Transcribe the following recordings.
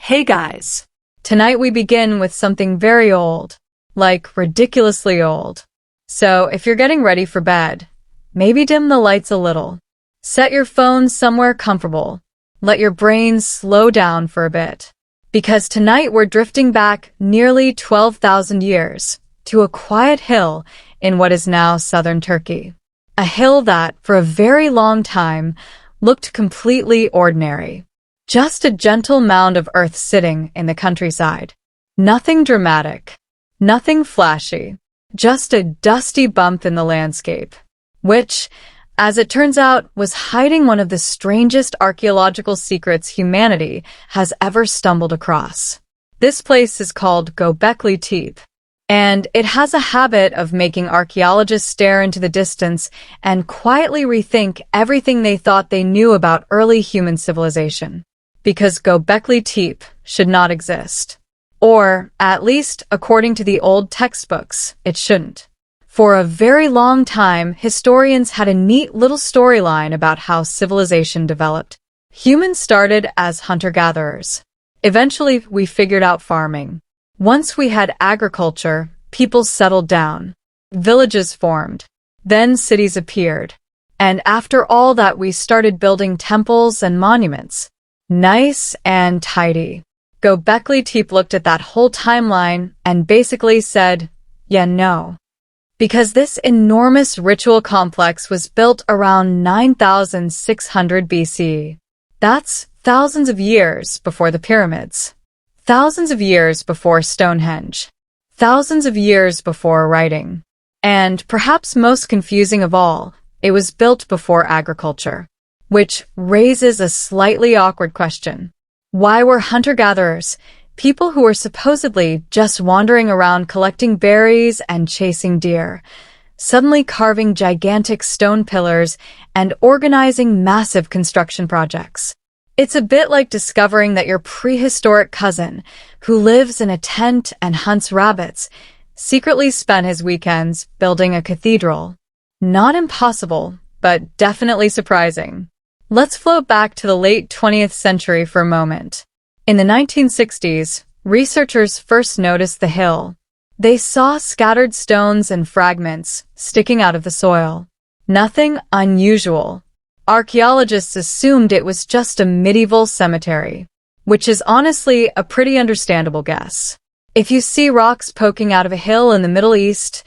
Hey guys! Tonight we begin with something very old, like ridiculously old. So if you're getting ready for bed, maybe dim the lights a little. Set your phone somewhere comfortable. Let your brain slow down for a bit. Because tonight we're drifting back nearly 12,000 years to a quiet hill in what is now southern Turkey. A hill that, for a very long time, looked completely ordinary. Just a gentle mound of earth sitting in the countryside. Nothing dramatic, nothing flashy, just a dusty bump in the landscape, which, as it turns out, was hiding one of the strangest archaeological secrets humanity has ever stumbled across. This place is called Göbekli Tepe, and it has a habit of making archaeologists stare into the distance and quietly rethink everything they thought they knew about early human civilization. Because Göbekli Tepe should not exist. Or, at least according to the old textbooks, it shouldn't. For a very long time, historians had a neat little storyline about how civilization developed. Humans started as hunter-gatherers. Eventually, we figured out farming. Once we had agriculture, people settled down. Villages formed. Then cities appeared. And after all that, we started building temples and monuments. Nice and tidy. Göbekli Tepe looked at that whole timeline and basically said, yeah, no. Because this enormous ritual complex was built around 9,600 BCE. That's thousands of years before the pyramids. Thousands of years before Stonehenge. Thousands of years before writing. And perhaps most confusing of all, it was built before agriculture. Which raises a slightly awkward question. Why were hunter-gatherers, people who were supposedly just wandering around collecting berries and chasing deer, suddenly carving gigantic stone pillars and organizing massive construction projects? It's a bit like discovering that your prehistoric cousin, who lives in a tent and hunts rabbits, secretly spent his weekends building a cathedral. Not impossible, but definitely surprising. Let's float back to the late 20th century for a moment. In the 1960s, researchers first noticed the hill. They saw scattered stones and fragments sticking out of the soil. Nothing unusual. Archaeologists assumed it was just a medieval cemetery, which is honestly a pretty understandable guess. If you see rocks poking out of a hill in the Middle East,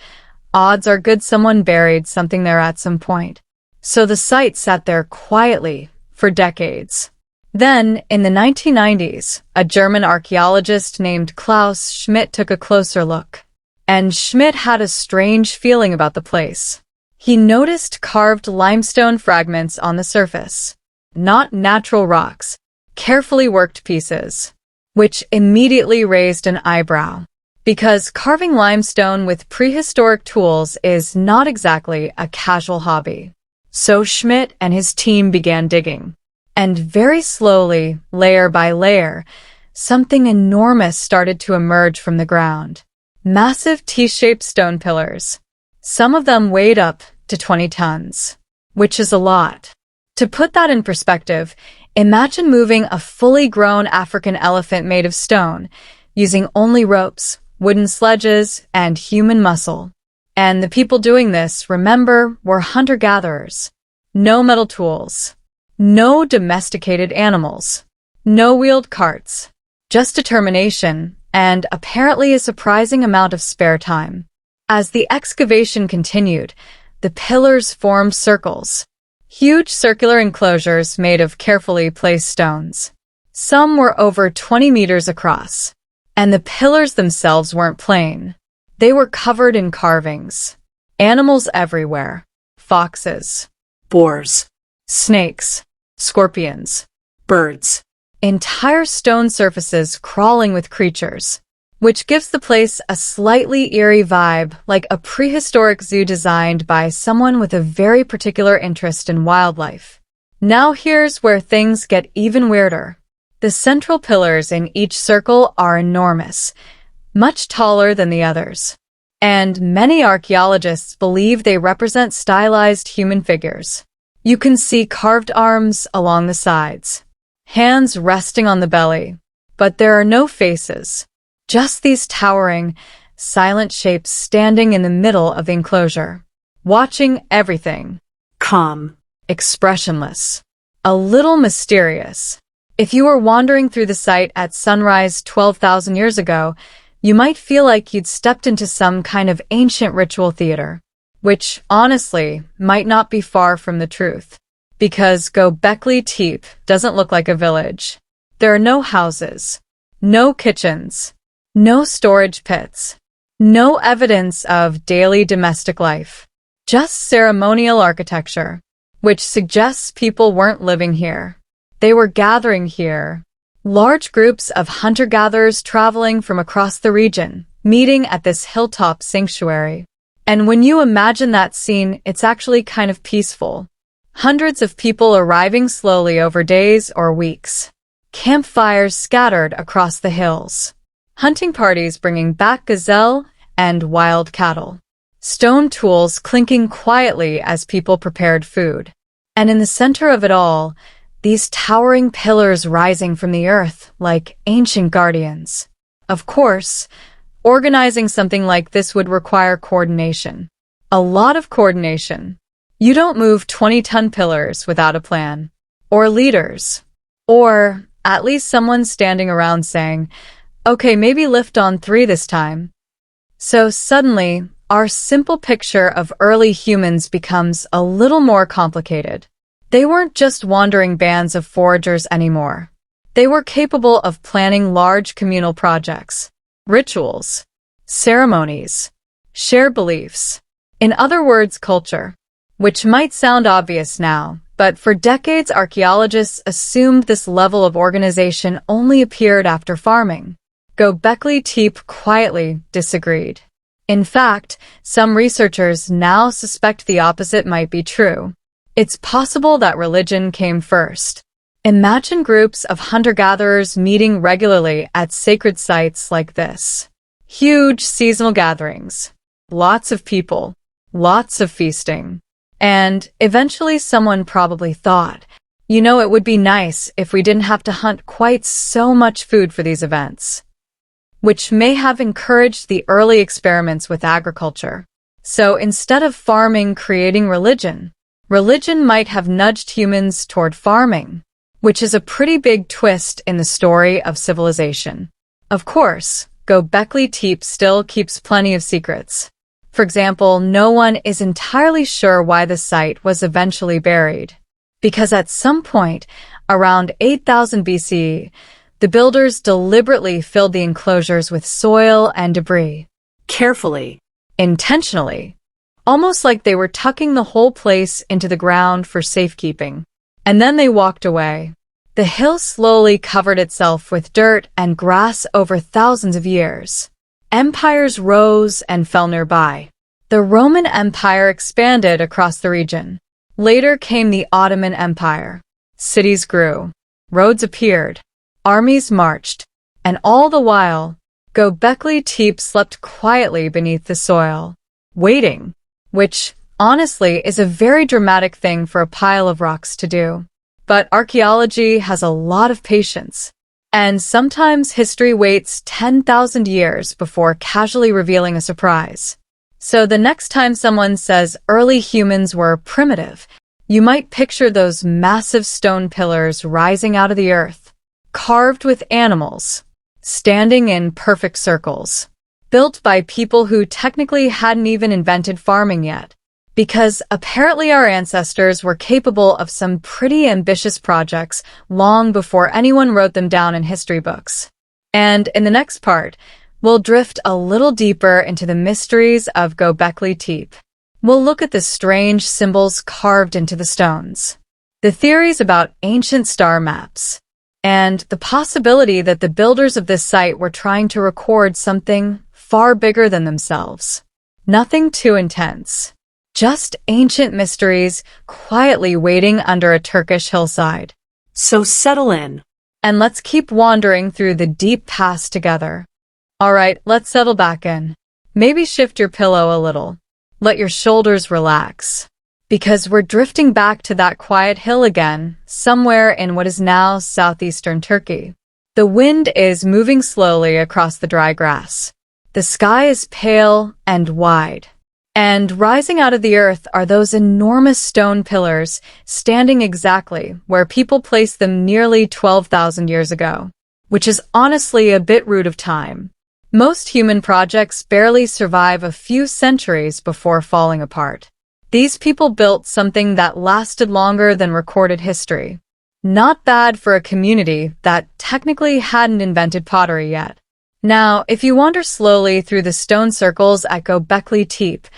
odds are good someone buried something there at some point. So the site sat there quietly for decades. Then, in the 1990s, a German archaeologist named Klaus Schmidt took a closer look. And Schmidt had a strange feeling about the place. He noticed carved limestone fragments on the surface. Not natural rocks, carefully worked pieces. Which immediately raised an eyebrow. Because carving limestone with prehistoric tools is not exactly a casual hobby. So Schmidt and his team began digging. And very slowly, layer by layer, something enormous started to emerge from the ground. Massive T-shaped stone pillars. Some of them weighed up to 20 tons, which is a lot. To put that in perspective, imagine moving a fully grown African elephant made of stone, using only ropes, wooden sledges, and human muscle. And the people doing this, remember, were hunter-gatherers. No metal tools. No domesticated animals. No wheeled carts. Just determination, and apparently a surprising amount of spare time. As the excavation continued, the pillars formed circles. Huge circular enclosures made of carefully placed stones. Some were over 20 meters across. And the pillars themselves weren't plain. They were covered in carvings. Animals everywhere. Foxes. Boars. Snakes. Scorpions. Birds. Entire stone surfaces crawling with creatures. Which gives the place a slightly eerie vibe, like a prehistoric zoo designed by someone with a very particular interest in wildlife. Now here's where things get even weirder. The central pillars in each circle are enormous. Much taller than the others. And many archaeologists believe they represent stylized human figures. You can see carved arms along the sides, hands resting on the belly, but there are no faces. Just these towering, silent shapes standing in the middle of the enclosure, watching everything. Calm. Expressionless. A little mysterious. If you were wandering through the site at sunrise 12,000 years ago, you might feel like you'd stepped into some kind of ancient ritual theater, which, honestly, might not be far from the truth. Because Göbekli Tepe doesn't look like a village. There are no houses, no kitchens, no storage pits, no evidence of daily domestic life. Just ceremonial architecture, which suggests people weren't living here. They were gathering here. Large groups of hunter-gatherers traveling from across the region, meeting at this hilltop sanctuary. And when you imagine that scene, it's actually kind of peaceful. Hundreds of people arriving slowly over days or weeks. Campfires scattered across the hills. Hunting parties bringing back gazelle and wild cattle. Stone tools clinking quietly as people prepared food. And in the center of it all, these towering pillars rising from the earth like ancient guardians. Of course, organizing something like this would require coordination. A lot of coordination. You don't move 20-ton pillars without a plan. Or leaders. Or at least someone standing around saying, okay, maybe lift on 3 this time. So suddenly, our simple picture of early humans becomes a little more complicated. They weren't just wandering bands of foragers anymore. They were capable of planning large communal projects, rituals, ceremonies, shared beliefs. In other words, culture. Which might sound obvious now, but for decades archaeologists assumed this level of organization only appeared after farming. Göbekli Tepe quietly disagreed. In fact, some researchers now suspect the opposite might be true. It's possible that religion came first. Imagine groups of hunter-gatherers meeting regularly at sacred sites like this. Huge seasonal gatherings. Lots of people. Lots of feasting. And eventually someone probably thought, it would be nice if we didn't have to hunt quite so much food for these events. Which may have encouraged the early experiments with agriculture. So instead of farming creating religion might have nudged humans toward farming, which is a pretty big twist in the story of civilization. Of course, Göbekli Tepe still keeps plenty of secrets. For example, no one is entirely sure why the site was eventually buried. Because at some point, around 8000 BCE, the builders deliberately filled the enclosures with soil and debris. Carefully. Intentionally. Almost like they were tucking the whole place into the ground for safekeeping. And then they walked away. The hill slowly covered itself with dirt and grass over thousands of years. Empires rose and fell nearby. The Roman Empire expanded across the region. Later came the Ottoman Empire. Cities grew. Roads appeared. Armies marched. And all the while, Göbekli Tepe slept quietly beneath the soil, waiting. Which, honestly, is a very dramatic thing for a pile of rocks to do. But archaeology has a lot of patience. And sometimes history waits 10,000 years before casually revealing a surprise. So the next time someone says early humans were primitive, you might picture those massive stone pillars rising out of the earth, carved with animals, standing in perfect circles, built by people who technically hadn't even invented farming yet. Because apparently our ancestors were capable of some pretty ambitious projects long before anyone wrote them down in history books. And in the next part, we'll drift a little deeper into the mysteries of Göbekli Tepe. We'll look at the strange symbols carved into the stones, the theories about ancient star maps, and the possibility that the builders of this site were trying to record something far bigger than themselves. Nothing too intense. Just ancient mysteries quietly waiting under a Turkish hillside. So settle in. And let's keep wandering through the deep past together. Alright, let's settle back in. Maybe shift your pillow a little. Let your shoulders relax. Because we're drifting back to that quiet hill again, somewhere in what is now southeastern Turkey. The wind is moving slowly across the dry grass. The sky is pale and wide. And rising out of the earth are those enormous stone pillars standing exactly where people placed them nearly 12,000 years ago, which is honestly a bit rude of time. Most human projects barely survive a few centuries before falling apart. These people built something that lasted longer than recorded history. Not bad for a community that technically hadn't invented pottery yet. Now, if you wander slowly through the stone circles at Göbekli Tepe,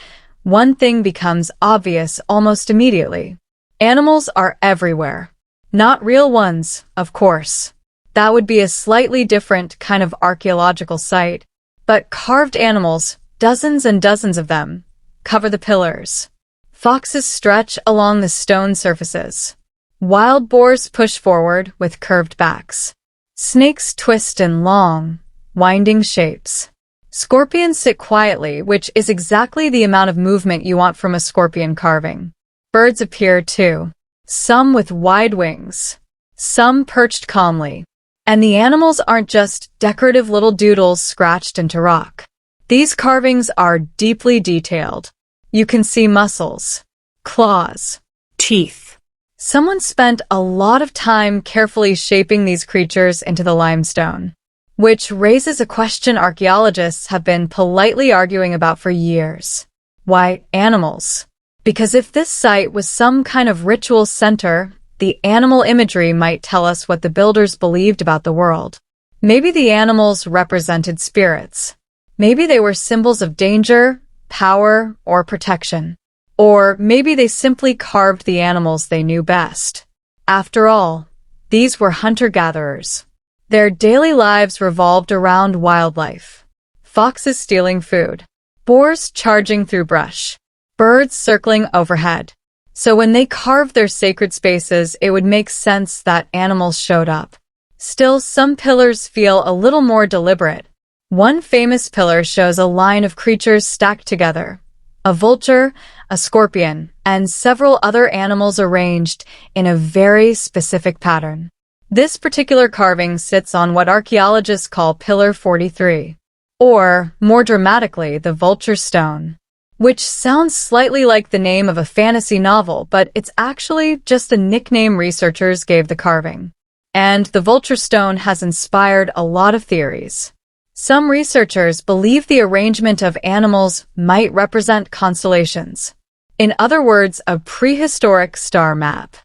one thing becomes obvious almost immediately. Animals are everywhere. Not real ones, of course. That would be a slightly different kind of archaeological site. But carved animals, dozens and dozens of them, cover the pillars. Foxes stretch along the stone surfaces. Wild boars push forward with curved backs. Snakes twist in long, winding shapes. Scorpions sit quietly, which is exactly the amount of movement you want from a scorpion carving. Birds appear too, some with wide wings, some perched calmly. And the animals aren't just decorative little doodles scratched into rock. These carvings are deeply detailed. You can see muscles, claws, Teeth. Someone spent a lot of time carefully shaping these creatures into the limestone, which raises a question archaeologists have been politely arguing about for years. Why animals? Because if this site was some kind of ritual center, the animal imagery might tell us what the builders believed about the world. Maybe the animals represented spirits. Maybe they were symbols of danger, power, or protection. Or maybe they simply carved the animals they knew best. After all, these were hunter-gatherers. Their daily lives revolved around wildlife. Foxes stealing food, boars charging through brush, birds circling overhead. So when they carved their sacred spaces, it would make sense that animals showed up. Still, some pillars feel a little more deliberate. One famous pillar shows a line of creatures stacked together. A vulture, a scorpion, and several other animals arranged in a very specific pattern. This particular carving sits on what archaeologists call Pillar 43, or, more dramatically, the vulture stone, which sounds slightly like the name of a fantasy novel, but it's actually just the nickname researchers gave the carving. And the vulture stone has inspired a lot of theories. Some researchers believe the arrangement of animals might represent constellations. In other words, a prehistoric star map.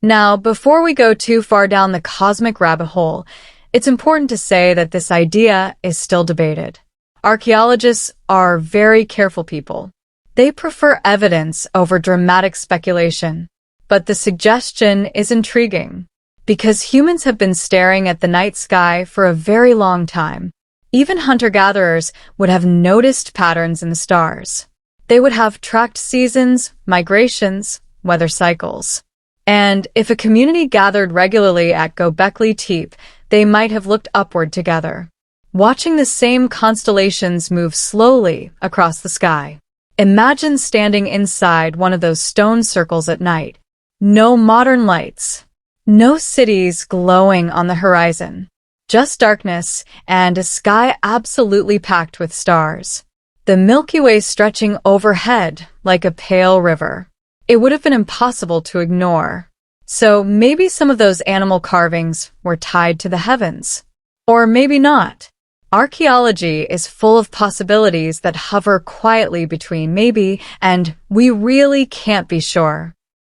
Now, before we go too far down the cosmic rabbit hole, it's important to say that this idea is still debated. Archaeologists are very careful people. They prefer evidence over dramatic speculation. But the suggestion is intriguing, because humans have been staring at the night sky for a very long time. Even hunter-gatherers would have noticed patterns in the stars. They would have tracked seasons, migrations, weather cycles. And if a community gathered regularly at Göbekli Tepe, they might have looked upward together, watching the same constellations move slowly across the sky. Imagine standing inside one of those stone circles at night. No modern lights. No cities glowing on the horizon. Just darkness and a sky absolutely packed with stars. The Milky Way stretching overhead like a pale river. It would have been impossible to ignore. So maybe some of those animal carvings were tied to the heavens. Or maybe not. Archaeology is full of possibilities that hover quietly between maybe and we really can't be sure.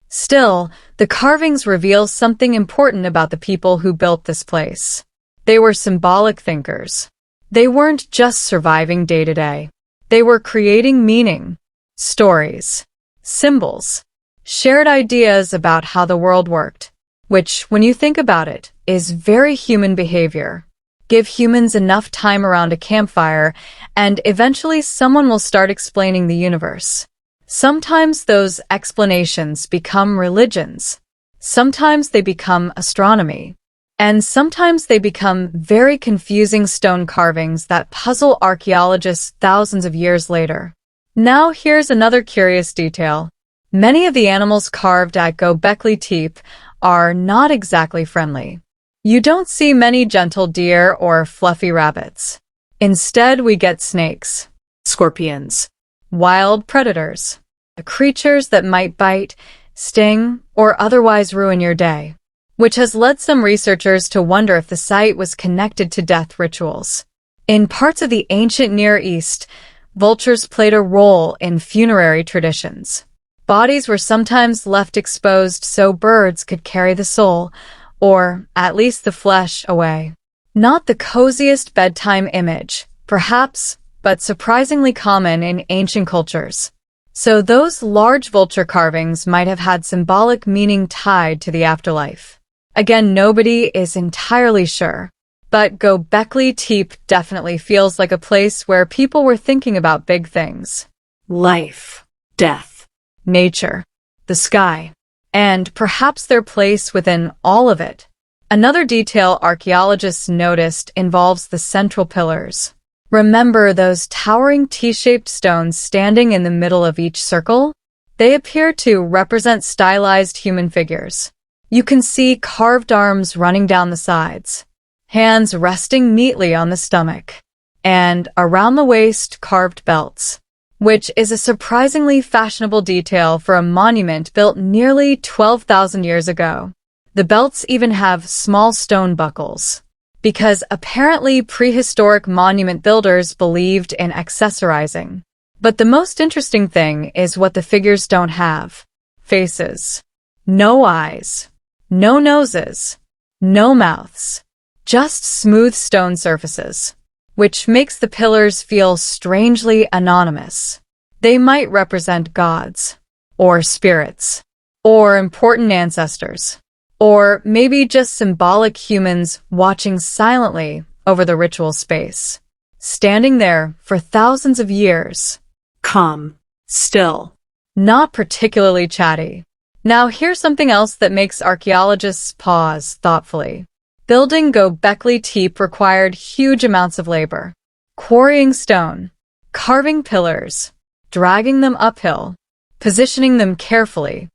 Still, the carvings reveal something important about the people who built this place. They were symbolic thinkers. They weren't just surviving day to day. They were creating meaning, stories, symbols, shared ideas about how the world worked, which, when you think about it, is very human behavior. Give humans enough time around a campfire, and eventually someone will start explaining the universe. Sometimes those explanations become religions. Sometimes they become astronomy. And sometimes they become very confusing stone carvings that puzzle archaeologists thousands of years later. Now here's another curious detail. Many of the animals carved at Göbekli Tepe are not exactly friendly. You don't see many gentle deer or fluffy rabbits. Instead, we get snakes, Scorpions. wild predators, the creatures that might bite, sting, or otherwise ruin your day, which has led some researchers to wonder if the site was connected to death rituals. In parts of the ancient Near East, vultures played a role in funerary traditions. Bodies were sometimes left exposed so birds could carry the soul, or at least the flesh, away. Not the coziest bedtime image, perhaps, but surprisingly common in ancient cultures. So those large vulture carvings might have had symbolic meaning tied to the afterlife. Again, nobody is entirely sure. But Göbekli Tepe definitely feels like a place where people were thinking about big things. Life. Death. Nature, the sky, and perhaps their place within all of it. Another detail archaeologists noticed involves the central pillars. Remember those towering T-shaped stones standing in the middle of each circle? They appear to represent stylized human figures. You can see carved arms running down the sides, hands resting neatly on the stomach, and around the waist carved belts, which is a surprisingly fashionable detail for a monument built nearly 12,000 years ago. The belts even have small stone buckles, because apparently prehistoric monument builders believed in accessorizing. But the most interesting thing is what the figures don't have. Faces. No eyes. No noses. No mouths. Just smooth stone surfaces, which makes the pillars feel strangely anonymous. They might represent gods, or spirits, or important ancestors, or maybe just symbolic humans watching silently over the ritual space, standing there for thousands of years. Calm. Still. Not particularly chatty. Now here's something else that makes archaeologists pause thoughtfully. Building Göbekli Tepe required huge amounts of labor. Quarrying stone, carving pillars, dragging them uphill, positioning them carefully,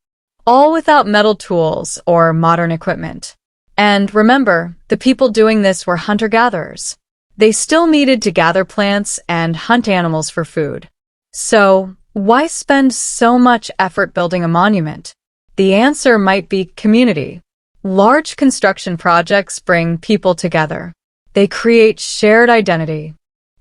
all without metal tools or modern equipment. And remember, the people doing this were hunter-gatherers. They still needed to gather plants and hunt animals for food. So, why spend so much effort building a monument? The answer might be community. Large construction projects bring people together. They create shared identity.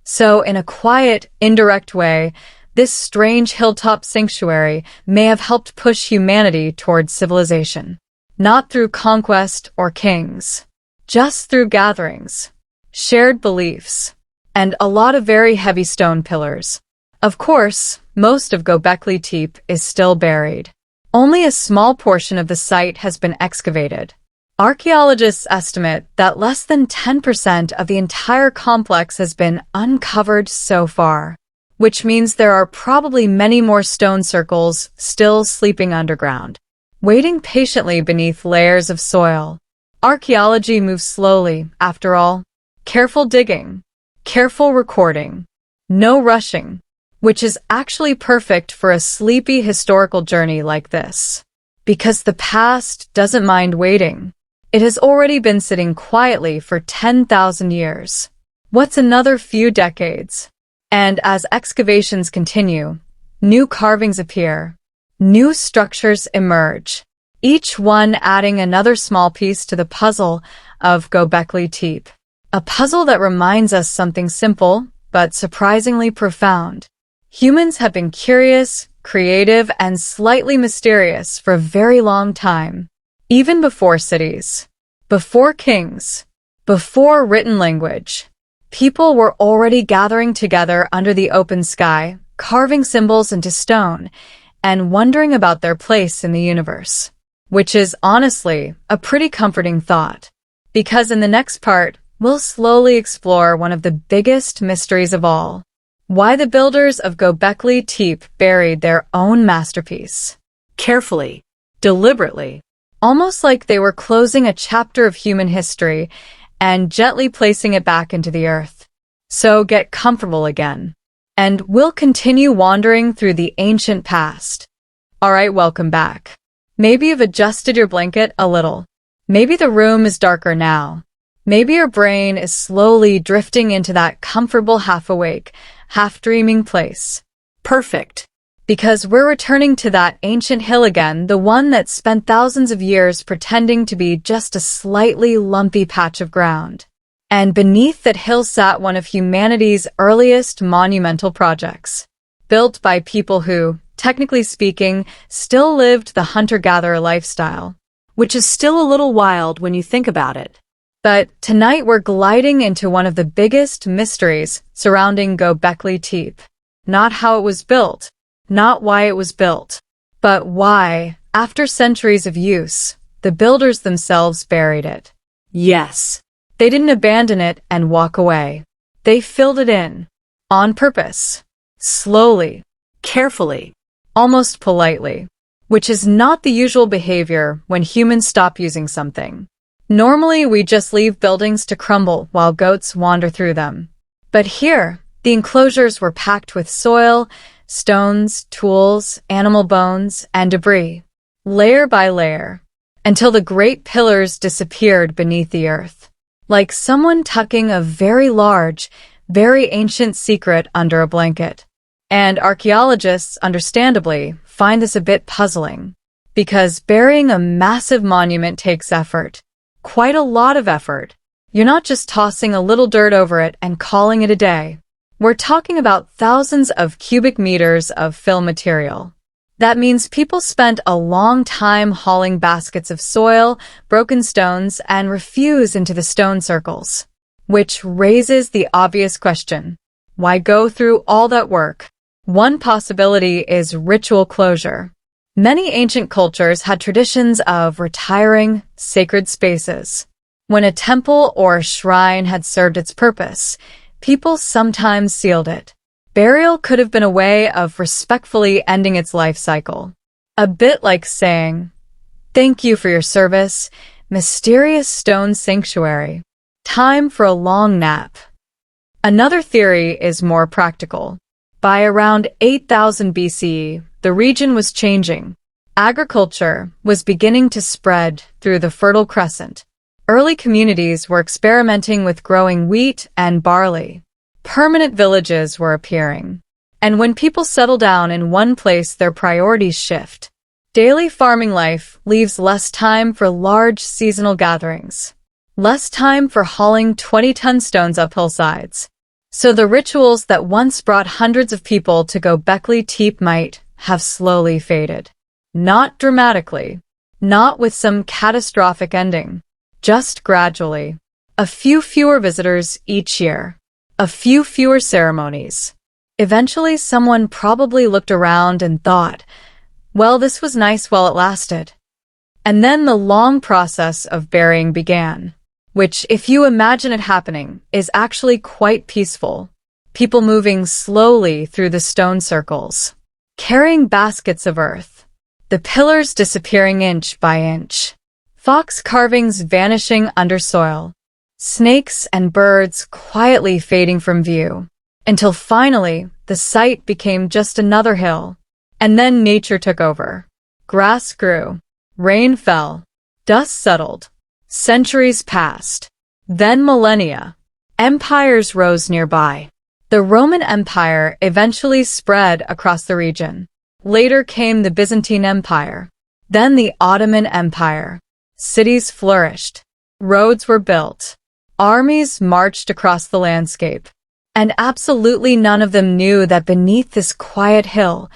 So in a quiet, indirect way, this strange hilltop sanctuary may have helped push humanity towards civilization. Not through conquest or kings, just through gatherings, shared beliefs, and a lot of very heavy stone pillars. Of course, most of Göbekli Tepe is still buried. Only a small portion of the site has been excavated. Archaeologists estimate that less than 10% of the entire complex has been uncovered so far, which means there are probably many more stone circles still sleeping underground, waiting patiently beneath layers of soil. Archaeology moves slowly, after all. Careful digging, careful recording, no rushing, which is actually perfect for a sleepy historical journey like this. Because the past doesn't mind waiting. It has already been sitting quietly for 10,000 years. What's another few decades? And as excavations continue, new carvings appear, new structures emerge, each one adding another small piece to the puzzle of Göbekli Tepe. A puzzle that reminds us something simple, but surprisingly profound. Humans have been curious, creative, and slightly mysterious for a very long time. Even before cities, before kings, before written language, people were already gathering together under the open sky, carving symbols into stone, and wondering about their place in the universe. Which is honestly a pretty comforting thought. Because in the next part, we'll slowly explore one of the biggest mysteries of all. Why the builders of Göbekli Tepe buried their own masterpiece. Carefully. Deliberately. Almost like they were closing a chapter of human history and gently placing it back into the earth. So get comfortable again. And we'll continue wandering through the ancient past. Alright, welcome back. Maybe you've adjusted your blanket a little. Maybe the room is darker now. Maybe your brain is slowly drifting into that comfortable half-awake, half-dreaming place. Perfect. Because we're returning to that ancient hill again, the one that spent thousands of years pretending to be just a slightly lumpy patch of ground. And beneath that hill sat one of humanity's earliest monumental projects, built by people who, technically speaking, still lived the hunter-gatherer lifestyle. Which is still a little wild when you think about it. But tonight we're gliding into one of the biggest mysteries surrounding Göbekli Tepe. Not how it was built, not why it was built, but why, after centuries of use, the builders themselves buried it. Yes. They didn't abandon it and walk away. They filled it in. On purpose. Slowly. Carefully. Almost politely. Which is not the usual behavior when humans stop using something. Normally, we just leave buildings to crumble while goats wander through them. But here, the enclosures were packed with soil, stones, tools, animal bones, and debris, layer by layer, until the great pillars disappeared beneath the earth, like someone tucking a very large, very ancient secret under a blanket. And archaeologists, understandably, find this a bit puzzling, because burying a massive monument takes effort, quite a lot of effort. You're not just tossing a little dirt over it and calling it a day. We're talking about thousands of cubic meters of fill material. That means people spent a long time hauling baskets of soil, broken stones, and refuse into the stone circles. Which raises the obvious question: why go through all that work? One possibility is ritual closure. Many ancient cultures had traditions of retiring sacred spaces. When a temple or shrine had served its purpose, people sometimes sealed it. Burial could have been a way of respectfully ending its life cycle. A bit like saying, "Thank you for your service, mysterious stone sanctuary. Time for a long nap." Another theory is more practical. By around 8000 BCE, the region was changing. Agriculture was beginning to spread through the Fertile Crescent. Early communities were experimenting with growing wheat and barley. Permanent villages were appearing. And when people settle down in one place, their priorities shift. Daily farming life leaves less time for large seasonal gatherings. Less time for hauling 20-ton stones up hillsides. So the rituals that once brought hundreds of people to Göbekli Tepe might have slowly faded. Not dramatically. Not with some catastrophic ending. Just gradually. A few fewer visitors each year. A few fewer ceremonies. Eventually someone probably looked around and thought, well, this was nice while it lasted. And then the long process of burying began. Which, if you imagine it happening, is actually quite peaceful. People moving slowly through the stone circles, carrying baskets of earth, the pillars disappearing inch by inch, fox carvings vanishing under soil, snakes and birds quietly fading from view, until finally the site became just another hill. And then nature took over. Grass grew, rain fell, dust settled. Centuries passed. Then millennia. Empires rose nearby. The Roman Empire eventually spread across the region. Later came the Byzantine Empire. Then the Ottoman Empire. Cities flourished. Roads were built. Armies marched across the landscape. And absolutely none of them knew that beneath this quiet hill,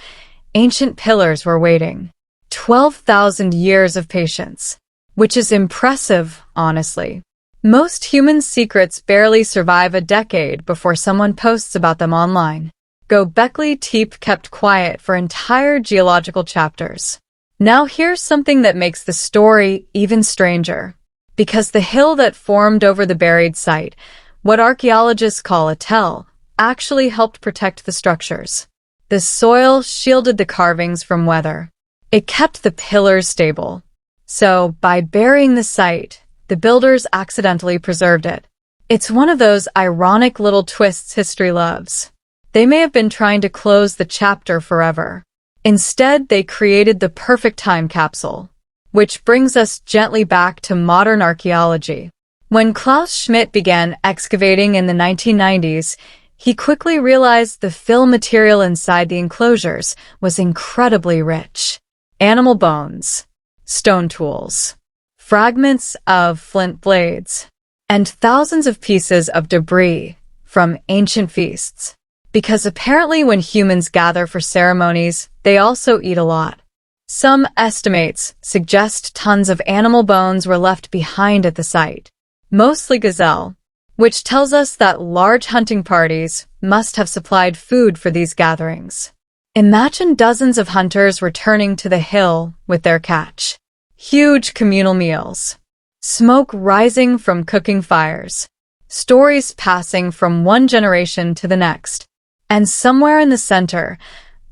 ancient pillars were waiting. 12,000 years of patience. Which is impressive, honestly. Most human secrets barely survive a decade before someone posts about them online. Göbekli Tepe kept quiet for entire geological chapters. Now here's something that makes the story even stranger. Because the hill that formed over the buried site, what archaeologists call a tell, actually helped protect the structures. The soil shielded the carvings from weather. It kept the pillars stable. So, by burying the site, the builders accidentally preserved it. It's one of those ironic little twists history loves. They may have been trying to close the chapter forever. Instead, they created the perfect time capsule. Which brings us gently back to modern archaeology. When Klaus Schmidt began excavating in the 1990s, he quickly realized the fill material inside the enclosures was incredibly rich. Animal bones, stone tools, fragments of flint blades, and thousands of pieces of debris from ancient feasts. Because apparently when humans gather for ceremonies, they also eat a lot. Some estimates suggest tons of animal bones were left behind at the site, mostly gazelle, which tells us that large hunting parties must have supplied food for these gatherings. Imagine dozens of hunters returning to the hill with their catch. Huge communal meals, smoke rising from cooking fires, stories passing from one generation to the next, and somewhere in the center,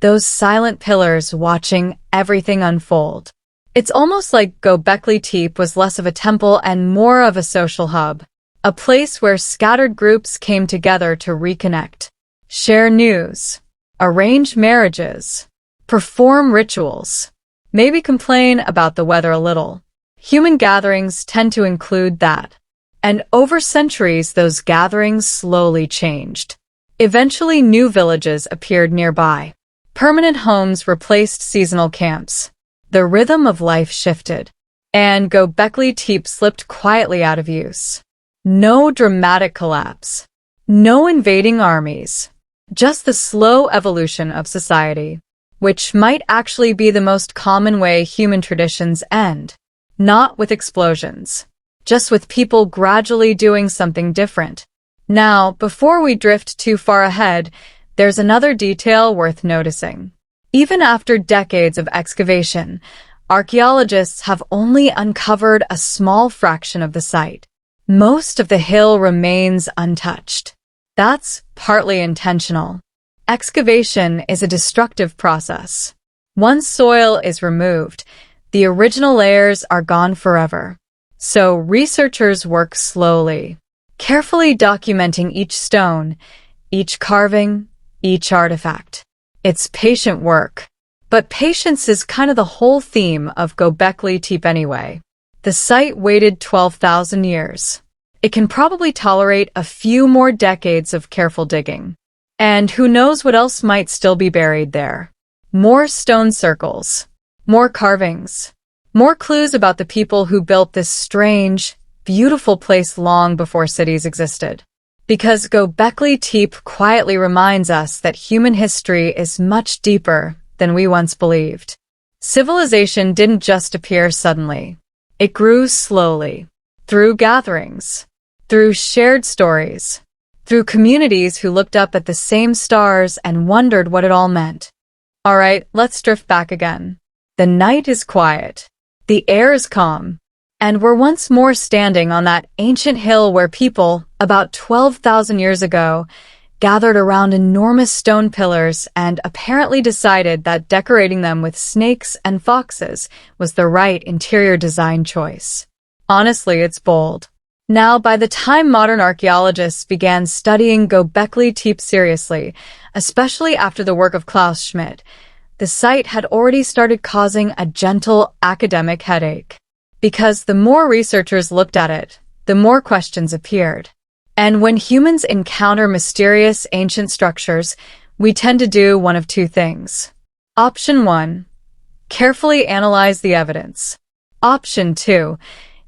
those silent pillars watching everything unfold. It's almost like Göbekli Tepe was less of a temple and more of a social hub, a place where scattered groups came together to reconnect, share news, arrange marriages, perform rituals, maybe complain about the weather a little. Human gatherings tend to include that. And over centuries, those gatherings slowly changed. Eventually, new villages appeared nearby. Permanent homes replaced seasonal camps. The rhythm of life shifted, and Göbekli Tepe slipped quietly out of use. No dramatic collapse. No invading armies. Just the slow evolution of society, which might actually be the most common way human traditions end. Not with explosions, just with people gradually doing something different. Now, before we drift too far ahead, there's another detail worth noticing. Even after decades of excavation, archaeologists have only uncovered a small fraction of the site. Most of the hill remains untouched. That's partly intentional. Excavation is a destructive process. Once soil is removed, the original layers are gone forever. So researchers work slowly, carefully documenting each stone, each carving, each artifact. It's patient work. But patience is kind of the whole theme of Göbekli Tepe anyway. The site waited 12,000 years. It can probably tolerate a few more decades of careful digging. And who knows what else might still be buried there. More stone circles, more carvings, more clues about the people who built this strange, beautiful place long before cities existed. Because Göbekli Tepe quietly reminds us that human history is much deeper than we once believed. Civilization didn't just appear suddenly. It grew slowly, through gatherings, through shared stories, through communities who looked up at the same stars and wondered what it all meant. All right, let's drift back again. The night is quiet. The air is calm. And we're once more standing on that ancient hill where people, about 12,000 years ago, gathered around enormous stone pillars and apparently decided that decorating them with snakes and foxes was the right interior design choice. Honestly, it's bold. Now, by the time modern archaeologists began studying Göbekli Tepe seriously, especially after the work of Klaus Schmidt, the site had already started causing a gentle academic headache. Because the more researchers looked at it, the more questions appeared. And when humans encounter mysterious ancient structures, we tend to do one of two things. Option 1. Carefully analyze the evidence. Option 2.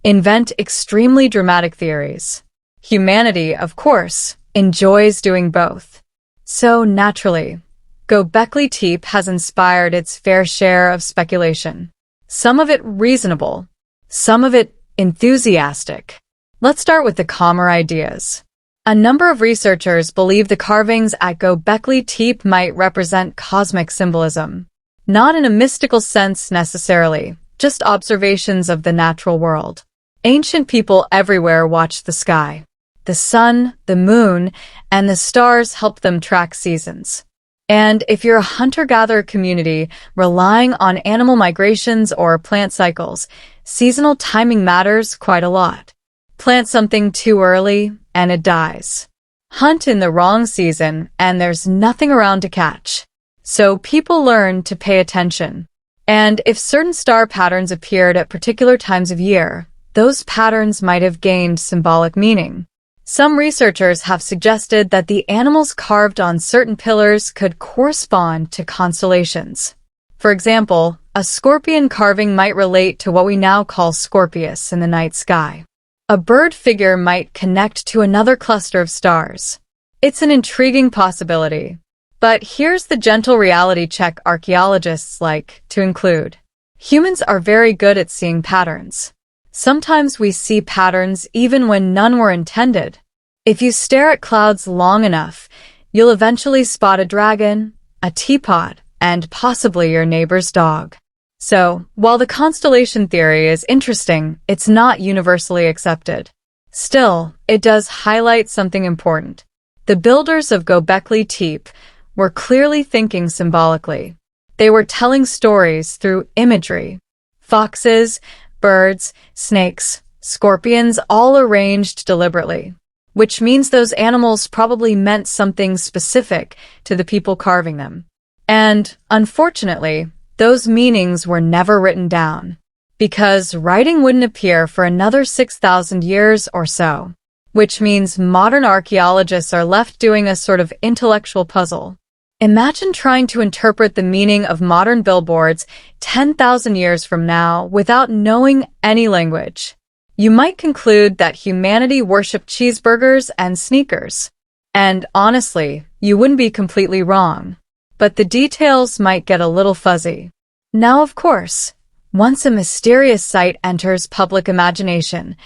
Invent extremely dramatic theories. Humanity, of course, enjoys doing both. So naturally, Göbekli Tepe has inspired its fair share of speculation. Some of it reasonable, some of it enthusiastic. Let's start with the calmer ideas. A number of researchers believe the carvings at Göbekli Tepe might represent cosmic symbolism. Not in a mystical sense necessarily, just observations of the natural world. Ancient people everywhere watched the sky. The sun, the moon, and the stars helped them track seasons. And if you're a hunter-gatherer community relying on animal migrations or plant cycles, seasonal timing matters quite a lot. Plant something too early, and it dies. Hunt in the wrong season, and there's nothing around to catch. So people learn to pay attention. And if certain star patterns appeared at particular times of year, those patterns might have gained symbolic meaning. Some researchers have suggested that the animals carved on certain pillars could correspond to constellations. For example, a scorpion carving might relate to what we now call Scorpius in the night sky. A bird figure might connect to another cluster of stars. It's an intriguing possibility. But here's the gentle reality check archaeologists like to include. Humans are very good at seeing patterns. Sometimes we see patterns even when none were intended. If you stare at clouds long enough, you'll eventually spot a dragon, a teapot, and possibly your neighbor's dog. So, while the constellation theory is interesting, it's not universally accepted. Still, it does highlight something important. The builders of Göbekli Tepe were clearly thinking symbolically. They were telling stories through imagery. Foxes, birds, snakes, scorpions, all arranged deliberately, which means those animals probably meant something specific to the people carving them. And, unfortunately, those meanings were never written down, because writing wouldn't appear for another 6,000 years or so, which means modern archaeologists are left doing a sort of intellectual puzzle. Imagine trying to interpret the meaning of modern billboards 10,000 years from now without knowing any language. You might conclude that humanity worshipped cheeseburgers and sneakers. And honestly, you wouldn't be completely wrong. But the details might get a little fuzzy. Now, of course, once a mysterious site enters public imagination,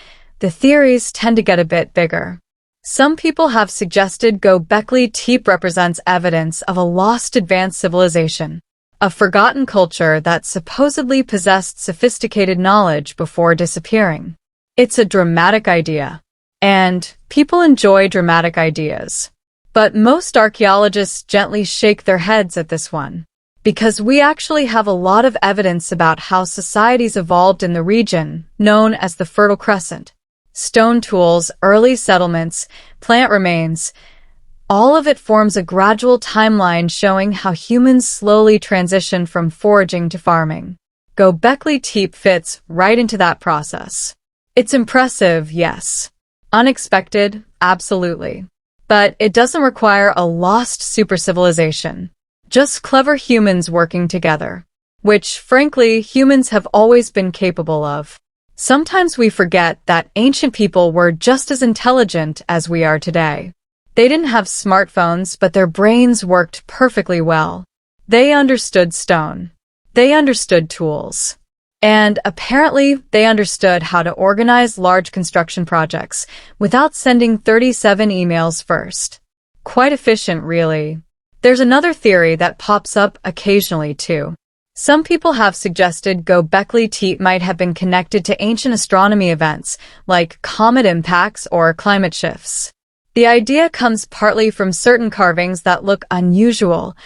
the theories tend to get a bit bigger. Some people have suggested Göbekli Tepe represents evidence of a lost advanced civilization, a forgotten culture that supposedly possessed sophisticated knowledge before disappearing. It's a dramatic idea, and people enjoy dramatic ideas. But most archaeologists gently shake their heads at this one, because we actually have a lot of evidence about how societies evolved in the region known as the Fertile Crescent. Stone tools, early settlements, plant remains, all of it forms a gradual timeline showing how humans slowly transitioned from foraging to farming. Göbekli Tepe fits right into that process. It's impressive, yes. Unexpected, absolutely. But it doesn't require a lost super-civilization. Just clever humans working together. Which, frankly, humans have always been capable of. Sometimes we forget that ancient people were just as intelligent as we are today. They didn't have smartphones, but their brains worked perfectly well. They understood stone. They understood tools. And apparently, they understood how to organize large construction projects without sending 37 emails first. Quite efficient, really. There's another theory that pops up occasionally, too. Some people have suggested Göbekli Tepe might have been connected to ancient astronomy events, like comet impacts or climate shifts. The idea comes partly from certain carvings that look unusual,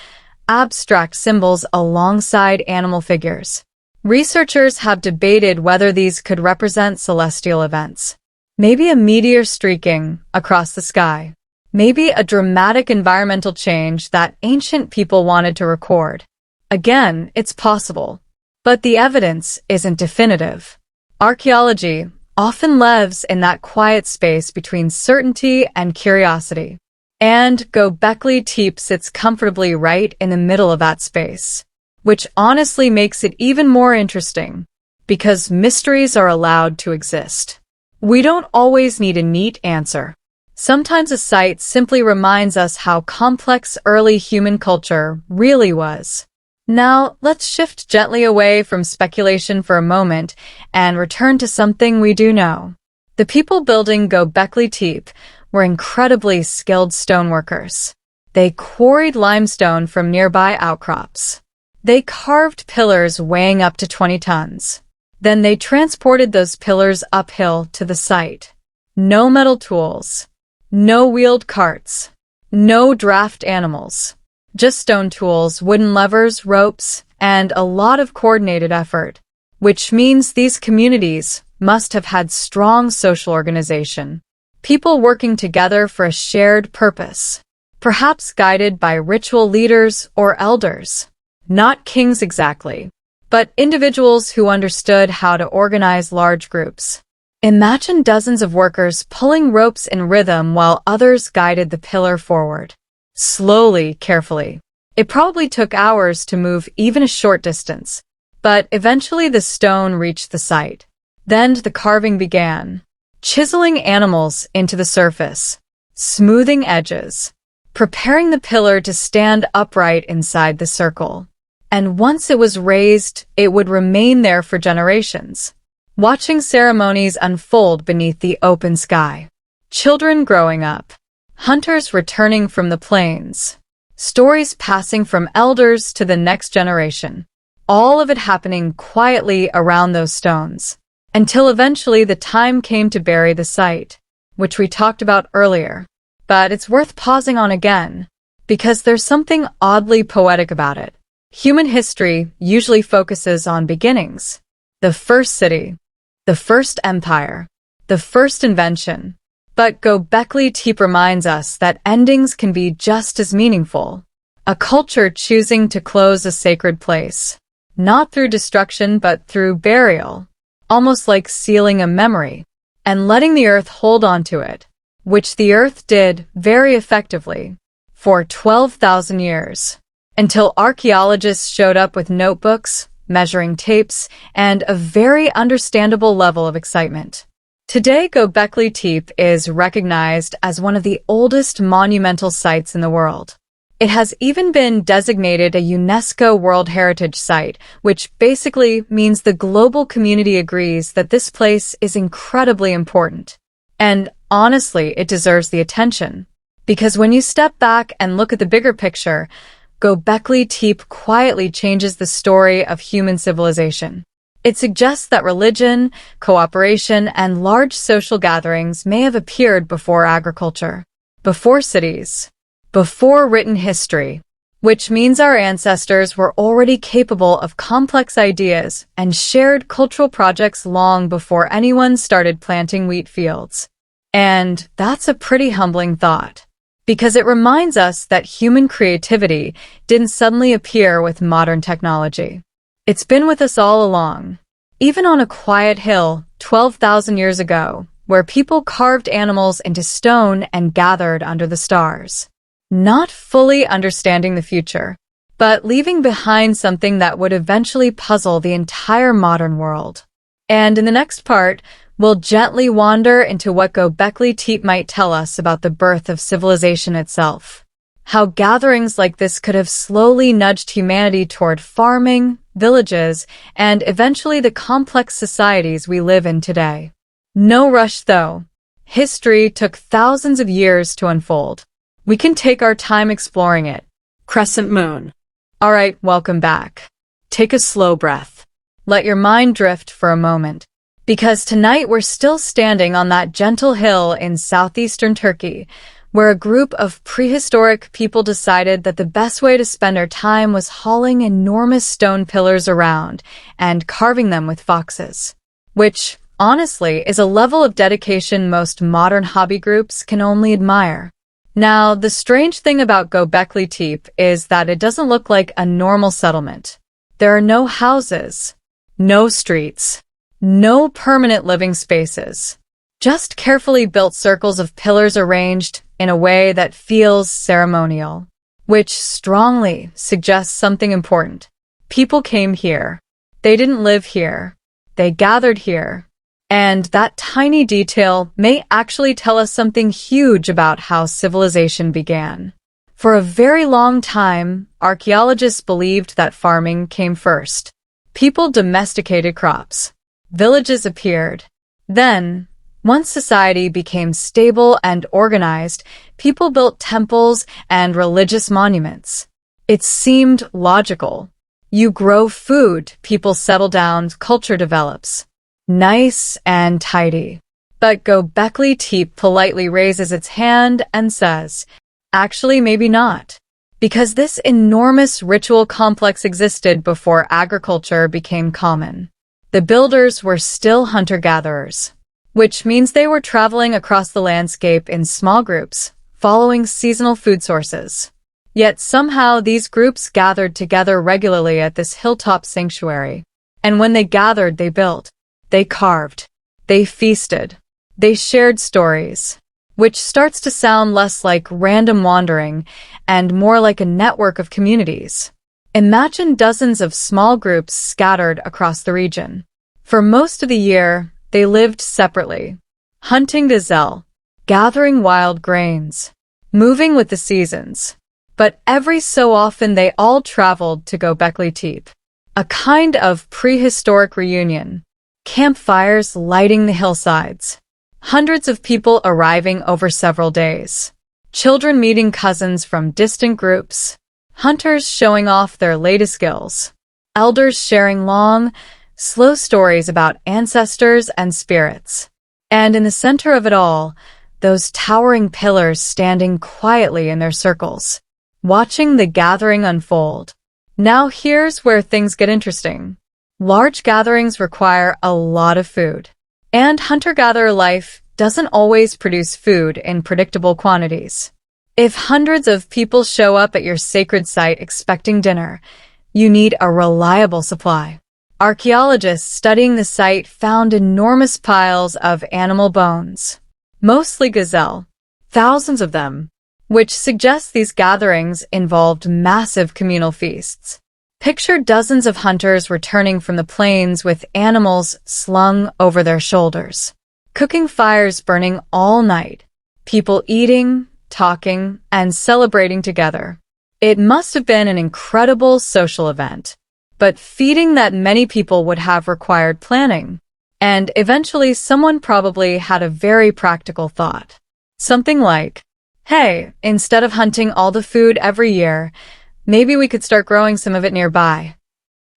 abstract symbols alongside animal figures. Researchers have debated whether these could represent celestial events. Maybe a meteor streaking across the sky. Maybe a dramatic environmental change that ancient people wanted to record. Again, it's possible. But the evidence isn't definitive. Archaeology often lives in that quiet space between certainty and curiosity. And Göbekli Tepe sits comfortably right in the middle of that space, which honestly makes it even more interesting, because mysteries are allowed to exist. We don't always need a neat answer. Sometimes a site simply reminds us how complex early human culture really was. Now, let's shift gently away from speculation for a moment and return to something we do know. The people building Göbekli Tepe were incredibly skilled stoneworkers. They quarried limestone from nearby outcrops. They carved pillars weighing up to 20 tons. Then they transported those pillars uphill to the site. No metal tools. No wheeled carts. No draft animals. Just stone tools, wooden levers, ropes, and a lot of coordinated effort. Which means these communities must have had strong social organization. People working together for a shared purpose. Perhaps guided by ritual leaders or elders. Not kings exactly, but individuals who understood how to organize large groups. Imagine dozens of workers pulling ropes in rhythm while others guided the pillar forward. Slowly, carefully. It probably took hours to move even a short distance, but eventually the stone reached the site. Then the carving began, chiseling animals into the surface, smoothing edges, preparing the pillar to stand upright inside the circle. And once it was raised, it would remain there for generations, watching ceremonies unfold beneath the open sky. Children growing up, hunters returning from the plains, stories passing from elders to the next generation, all of it happening quietly around those stones, until eventually the time came to bury the site, which we talked about earlier. But it's worth pausing on again, because there's something oddly poetic about it. Human history usually focuses on beginnings. The first city, the first empire, the first invention. But Göbekli Tepe reminds us that endings can be just as meaningful. A culture choosing to close a sacred place, not through destruction but through burial, almost like sealing a memory, and letting the earth hold on to it, which the earth did very effectively for 12,000 years. Until archaeologists showed up with notebooks, measuring tapes, and a very understandable level of excitement. Today, Göbekli Tepe is recognized as one of the oldest monumental sites in the world. It has even been designated a UNESCO World Heritage Site, which basically means the global community agrees that this place is incredibly important. And honestly, it deserves the attention. Because when you step back and look at the bigger picture, Göbekli Tepe quietly changes the story of human civilization. It suggests that religion, cooperation, and large social gatherings may have appeared before agriculture, before cities, before written history, which means our ancestors were already capable of complex ideas and shared cultural projects long before anyone started planting wheat fields. And that's a pretty humbling thought, because it reminds us that human creativity didn't suddenly appear with modern technology. It's been with us all along, even on a quiet hill 12,000 years ago, where people carved animals into stone and gathered under the stars, not fully understanding the future, but leaving behind something that would eventually puzzle the entire modern world. And in the next part, we'll gently wander into what Göbekli Tepe might tell us about the birth of civilization itself. How gatherings like this could have slowly nudged humanity toward farming, villages, and eventually the complex societies we live in today. No rush, though. History took thousands of years to unfold. We can take our time exploring it. Crescent moon. All right, welcome back. Take a slow breath. Let your mind drift for a moment. Because tonight we're still standing on that gentle hill in southeastern Turkey, where a group of prehistoric people decided that the best way to spend our time was hauling enormous stone pillars around and carving them with foxes, which, honestly, is a level of dedication most modern hobby groups can only admire. Now, the strange thing about Göbekli Tepe is that it doesn't look like a normal settlement. There are no houses, no streets, no permanent living spaces, just carefully built circles of pillars arranged in a way that feels ceremonial, which strongly suggests something important. People came here. They didn't live here. They gathered here. And that tiny detail may actually tell us something huge about how civilization began. For a very long time, archaeologists believed that farming came first. People domesticated crops. Villages appeared. Then, once society became stable and organized, people built temples and religious monuments. It seemed logical. You grow food, people settle down, culture develops. Nice and tidy. But Göbekli Tepe politely raises its hand and says, actually, maybe not. Because this enormous ritual complex existed before agriculture became common. The builders were still hunter-gatherers, which means they were traveling across the landscape in small groups, following seasonal food sources. Yet somehow these groups gathered together regularly at this hilltop sanctuary. And when they gathered, they built, they carved, they feasted, they shared stories, which starts to sound less like random wandering and more like a network of communities. Imagine dozens of small groups scattered across the region. For most of the year, they lived separately, hunting gazelle, gathering wild grains, moving with the seasons. But every so often they all traveled to Göbekli Tepe, a kind of prehistoric reunion. Campfires lighting the hillsides, hundreds of people arriving over several days, children meeting cousins from distant groups, hunters showing off their latest skills, elders sharing long, slow stories about ancestors and spirits. And in the center of it all, those towering pillars standing quietly in their circles, watching the gathering unfold. Now here's where things get interesting. Large gatherings require a lot of food. And hunter-gatherer life doesn't always produce food in predictable quantities. If hundreds of people show up at your sacred site expecting dinner, you need a reliable supply. Archaeologists studying the site found enormous piles of animal bones, mostly gazelle, thousands of them, which suggests these gatherings involved massive communal feasts. Picture dozens of hunters returning from the plains with animals slung over their shoulders, cooking fires burning all night, people eating, talking, and celebrating together. It must have been an incredible social event, but feeding that many people would have required planning. And eventually someone probably had a very practical thought. Something like, hey, instead of hunting all the food every year, maybe we could start growing some of it nearby.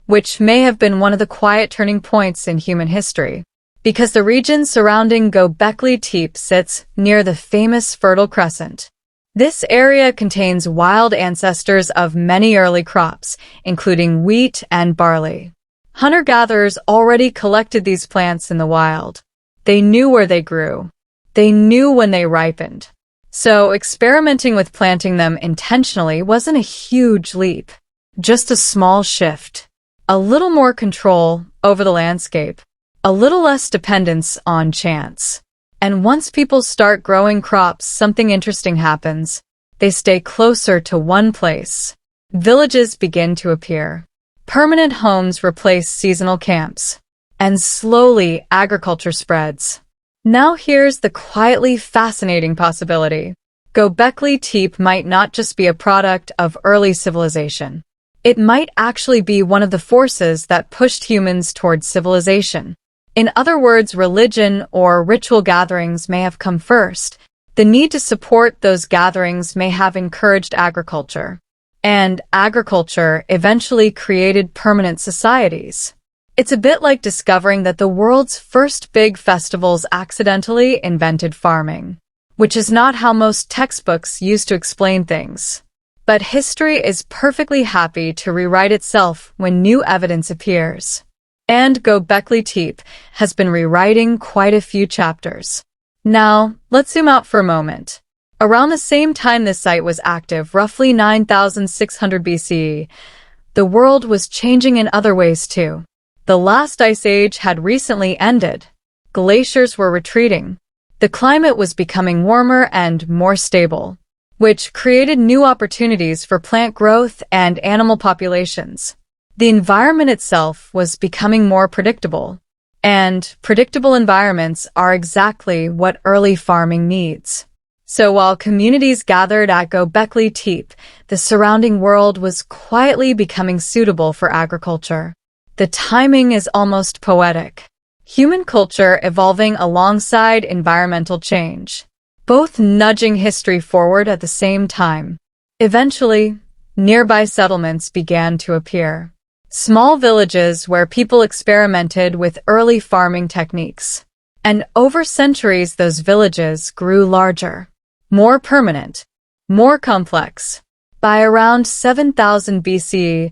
Which may have been one of the quiet turning points in human history, because the region surrounding Göbekli Tepe sits near the famous Fertile Crescent. This area contains wild ancestors of many early crops, including wheat and barley. Hunter-gatherers already collected these plants in the wild. They knew where they grew. They knew when they ripened. So experimenting with planting them intentionally wasn't a huge leap, just a small shift, a little more control over the landscape, a little less dependence on chance. And once people start growing crops, something interesting happens. They stay closer to one place. Villages begin to appear. Permanent homes replace seasonal camps. And slowly, agriculture spreads. Now here's the quietly fascinating possibility. Göbekli Tepe might not just be a product of early civilization. It might actually be one of the forces that pushed humans towards civilization. In other words, religion or ritual gatherings may have come first. The need to support those gatherings may have encouraged agriculture. And agriculture eventually created permanent societies. It's a bit like discovering that the world's first big festivals accidentally invented farming, which is not how most textbooks used to explain things. But history is perfectly happy to rewrite itself when new evidence appears. And Göbekli Tepe has been rewriting quite a few chapters. Now, let's zoom out for a moment. Around the same time this site was active, roughly 9,600 BCE, the world was changing in other ways too. The last ice age had recently ended. Glaciers were retreating. The climate was becoming warmer and more stable, which created new opportunities for plant growth and animal populations. The environment itself was becoming more predictable. And predictable environments are exactly what early farming needs. So while communities gathered at Göbekli Tepe, the surrounding world was quietly becoming suitable for agriculture. The timing is almost poetic. Human culture evolving alongside environmental change, both nudging history forward at the same time. Eventually, nearby settlements began to appear. Small villages where people experimented with early farming techniques. And over centuries, those villages grew larger, more permanent, more complex. By around 7000 BCE,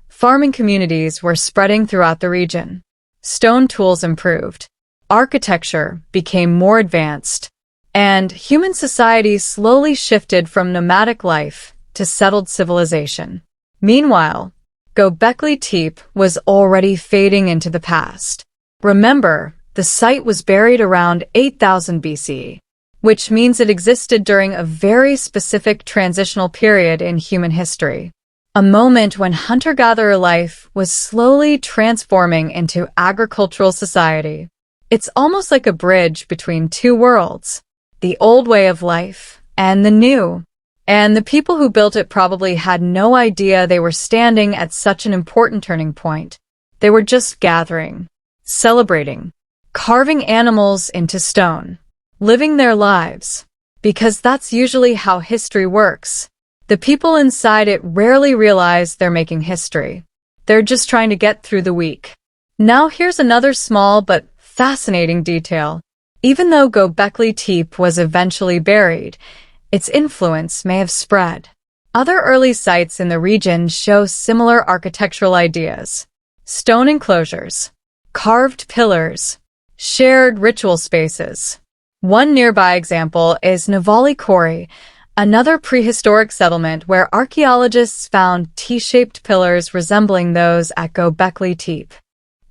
farming communities were spreading throughout the region. Stone tools improved. Architecture became more advanced. And human society slowly shifted from nomadic life to settled civilization. Meanwhile, Göbekli Tepe was already fading into the past. Remember, the site was buried around 8000 BC, which means it existed during a very specific transitional period in human history. A moment when hunter-gatherer life was slowly transforming into agricultural society. It's almost like a bridge between two worlds, the old way of life and the new. And the people who built it probably had no idea they were standing at such an important turning point. They were just gathering, celebrating, carving animals into stone, living their lives. Because that's usually how history works. The people inside it rarely realize they're making history. They're just trying to get through the week. Now here's another small but fascinating detail. Even though Göbekli Tepe was eventually buried, its influence may have spread. Other early sites in the region show similar architectural ideas. Stone enclosures, carved pillars, shared ritual spaces. One nearby example is Navali Kori, another prehistoric settlement where archaeologists found T-shaped pillars resembling those at Göbekli Tepe.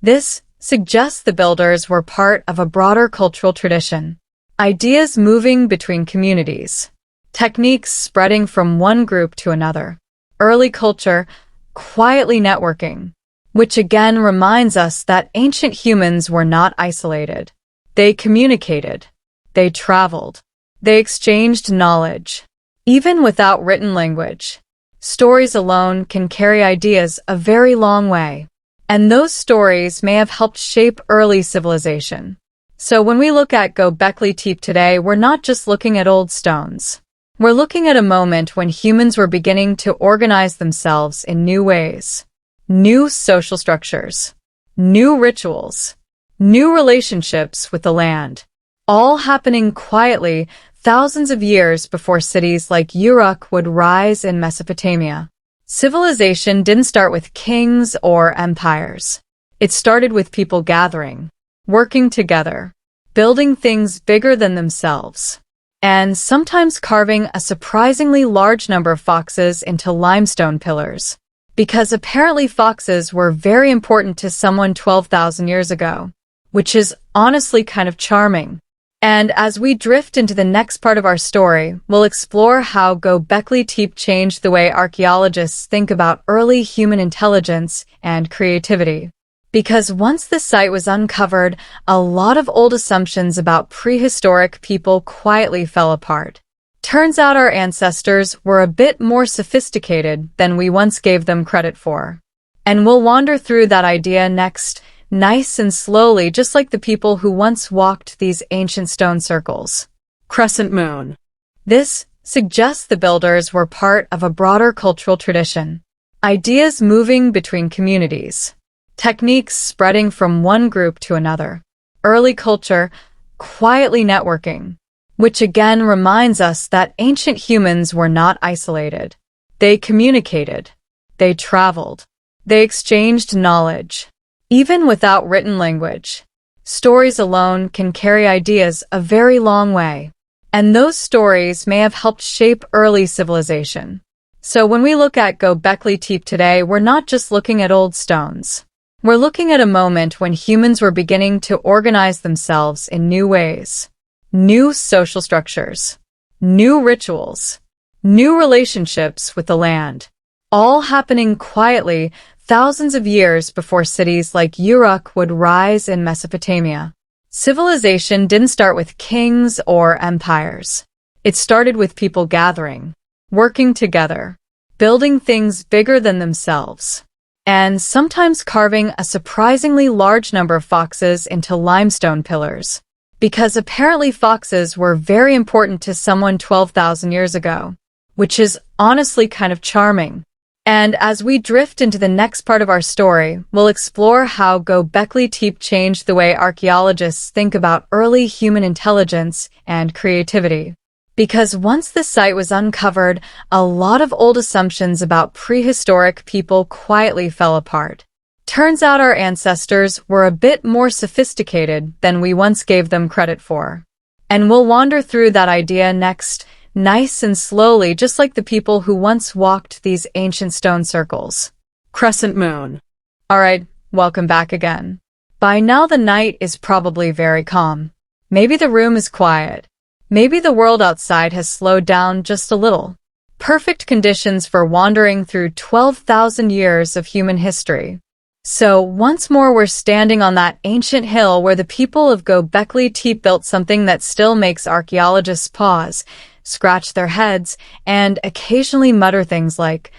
This suggests the builders were part of a broader cultural tradition. Ideas moving between communities. Techniques spreading from one group to another. Early culture, quietly networking. Which again reminds us that ancient humans were not isolated. They communicated. They traveled. They exchanged knowledge. Even without written language, stories alone can carry ideas a very long way. And those stories may have helped shape early civilization. So when we look at Göbekli Tepe today, we're not just looking at old stones. We're looking at a moment when humans were beginning to organize themselves in new ways. New social structures, new rituals, new relationships with the land. All happening quietly thousands of years before cities like Uruk would rise in Mesopotamia. Civilization didn't start with kings or empires. It started with people gathering, working together, building things bigger than themselves, and sometimes carving a surprisingly large number of foxes into limestone pillars. Because apparently foxes were very important to someone 12,000 years ago, which is honestly kind of charming. And as we drift into the next part of our story, we'll explore how Göbekli Tepe changed the way archaeologists think about early human intelligence and creativity. Because once the site was uncovered, a lot of old assumptions about prehistoric people quietly fell apart. Turns out our ancestors were a bit more sophisticated than we once gave them credit for. And we'll wander through that idea next, nice and slowly, just like the people who once walked these ancient stone circles. Crescent moon. This suggests the builders were part of a broader cultural tradition. Ideas moving between communities. Techniques spreading from one group to another. Early culture, quietly networking. Which again reminds us that ancient humans were not isolated. They communicated. They traveled. They exchanged knowledge. Even without written language, stories alone can carry ideas a very long way. And those stories may have helped shape early civilization. So when we look at Göbekli Tepe today, we're not just looking at old stones. We're looking at a moment when humans were beginning to organize themselves in new ways. New social structures, new rituals, new relationships with the land. All happening quietly thousands of years before cities like Uruk would rise in Mesopotamia. Civilization didn't start with kings or empires. It started with people gathering, working together, building things bigger than themselves, and sometimes carving a surprisingly large number of foxes into limestone pillars. Because apparently foxes were very important to someone 12,000 years ago, which is honestly kind of charming. And as we drift into the next part of our story, we'll explore how Göbekli Tepe changed the way archaeologists think about early human intelligence and creativity. Because once the site was uncovered, a lot of old assumptions about prehistoric people quietly fell apart. Turns out our ancestors were a bit more sophisticated than we once gave them credit for. And we'll wander through that idea next, nice and slowly, just like the people who once walked these ancient stone circles. Crescent moon. All right, welcome back again. By now the night is probably very calm. Maybe the room is quiet. Maybe the world outside has slowed down just a little. Perfect conditions for wandering through 12,000 years of human history. So once more we're standing on that ancient hill where the people of Göbekli Tepe built something that still makes archaeologists pause, scratch their heads, and occasionally mutter things like,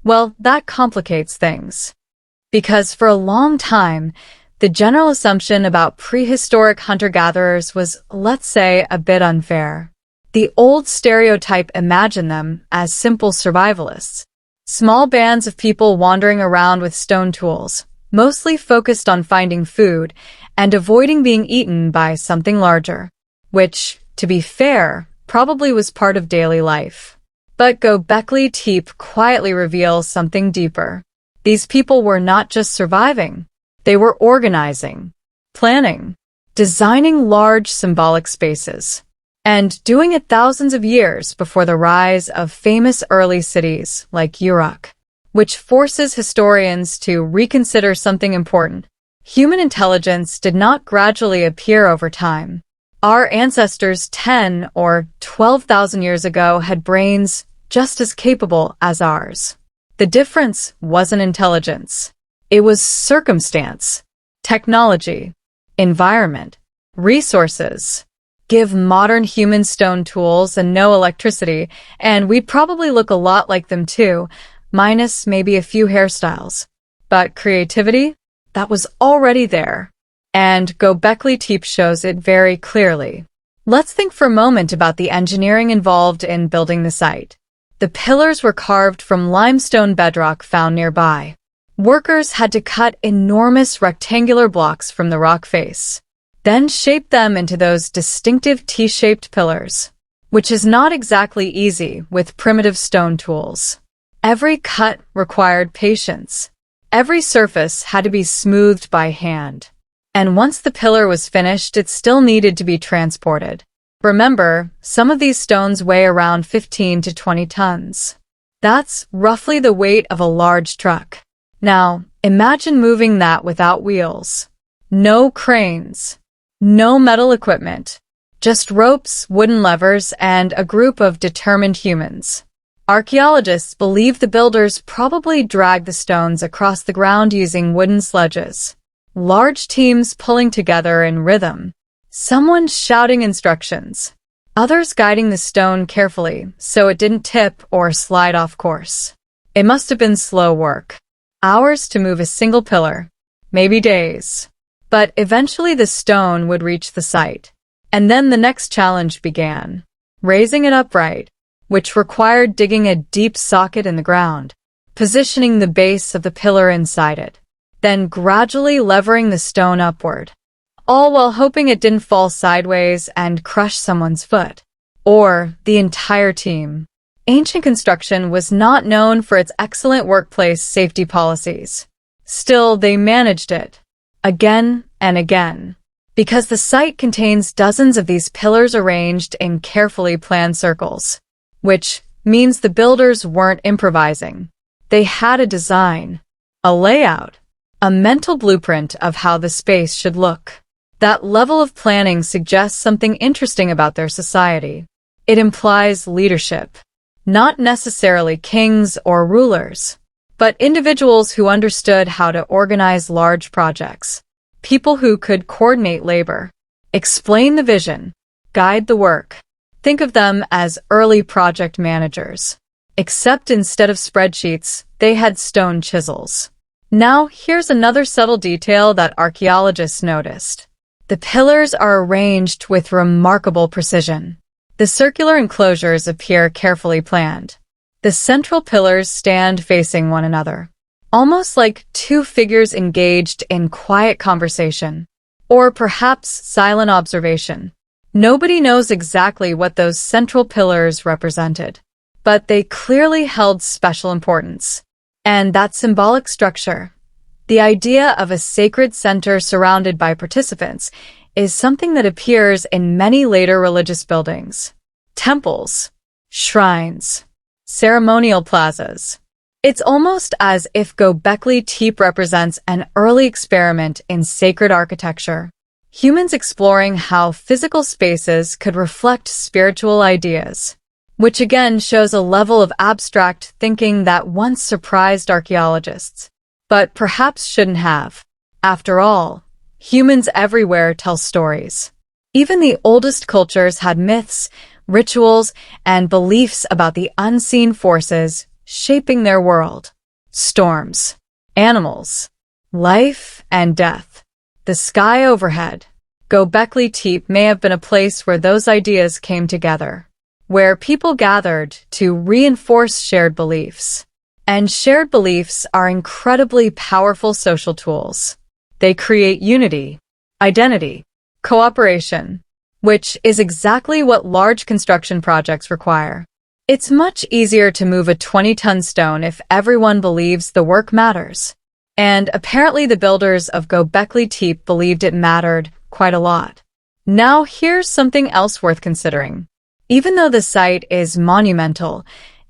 well, that complicates things. Because for a long time, the general assumption about prehistoric hunter-gatherers was, let's say, a bit unfair. The old stereotype imagined them as simple survivalists. Small bands of people wandering around with stone tools, mostly focused on finding food and avoiding being eaten by something larger, which, to be fair, probably was part of daily life. But Göbekli Tepe quietly reveals something deeper. These people were not just surviving. They were organizing, planning, designing large symbolic spaces, and doing it thousands of years before the rise of famous early cities like Uruk, which forces historians to reconsider something important. Human intelligence did not gradually appear over time. Our ancestors 10 or 12,000 years ago had brains just as capable as ours. The difference wasn't intelligence. It was circumstance, technology, environment, resources. Give modern humans stone tools and no electricity, and we'd probably look a lot like them too, minus maybe a few hairstyles. But creativity? That was already there. And Göbekli Tepe shows it very clearly. Let's think for a moment about the engineering involved in building the site. The pillars were carved from limestone bedrock found nearby. Workers had to cut enormous rectangular blocks from the rock face, then shape them into those distinctive T-shaped pillars, which is not exactly easy with primitive stone tools. Every cut required patience. Every surface had to be smoothed by hand. And once the pillar was finished, it still needed to be transported. Remember, some of these stones weigh around 15 to 20 tons. That's roughly the weight of a large truck. Now, imagine moving that without wheels. No cranes. No metal equipment. Just ropes, wooden levers, and a group of determined humans. Archaeologists believe the builders probably dragged the stones across the ground using wooden sledges. Large teams pulling together in rhythm. Someone shouting instructions. Others guiding the stone carefully so it didn't tip or slide off course. It must have been slow work. Hours to move a single pillar. Maybe days. But eventually the stone would reach the site. And then the next challenge began. Raising it upright, which required digging a deep socket in the ground, positioning the base of the pillar inside it, then gradually levering the stone upward, all while hoping it didn't fall sideways and crush someone's foot, or the entire team. Ancient construction was not known for its excellent workplace safety policies. Still, they managed it, again and again, because the site contains dozens of these pillars arranged in carefully planned circles, which means the builders weren't improvising. They had a design, a layout, a mental blueprint of how the space should look. That level of planning suggests something interesting about their society. It implies leadership. Not necessarily kings or rulers, but individuals who understood how to organize large projects. People who could coordinate labor, explain the vision, guide the work. Think of them as early project managers. Except instead of spreadsheets, they had stone chisels. Now, here's another subtle detail that archaeologists noticed. The pillars are arranged with remarkable precision. The circular enclosures appear carefully planned. The central pillars stand facing one another, almost like two figures engaged in quiet conversation, or perhaps silent observation. Nobody knows exactly what those central pillars represented, but they clearly held special importance. And that symbolic structure, the idea of a sacred center surrounded by participants, is something that appears in many later religious buildings. Temples, shrines, ceremonial plazas. It's almost as if Göbekli Tepe represents an early experiment in sacred architecture. Humans exploring how physical spaces could reflect spiritual ideas, which again shows a level of abstract thinking that once surprised archaeologists, but perhaps shouldn't have. After all, humans everywhere tell stories. Even the oldest cultures had myths, rituals, and beliefs about the unseen forces shaping their world. Storms, animals, life and death, the sky overhead. Göbekli Tepe may have been a place where those ideas came together, where people gathered to reinforce shared beliefs. And shared beliefs are incredibly powerful social tools. They create unity, identity, cooperation, which is exactly what large construction projects require. It's much easier to move a 20-ton stone if everyone believes the work matters. And apparently the builders of Göbekli Tepe believed it mattered quite a lot. Now here's something else worth considering. Even though the site is monumental,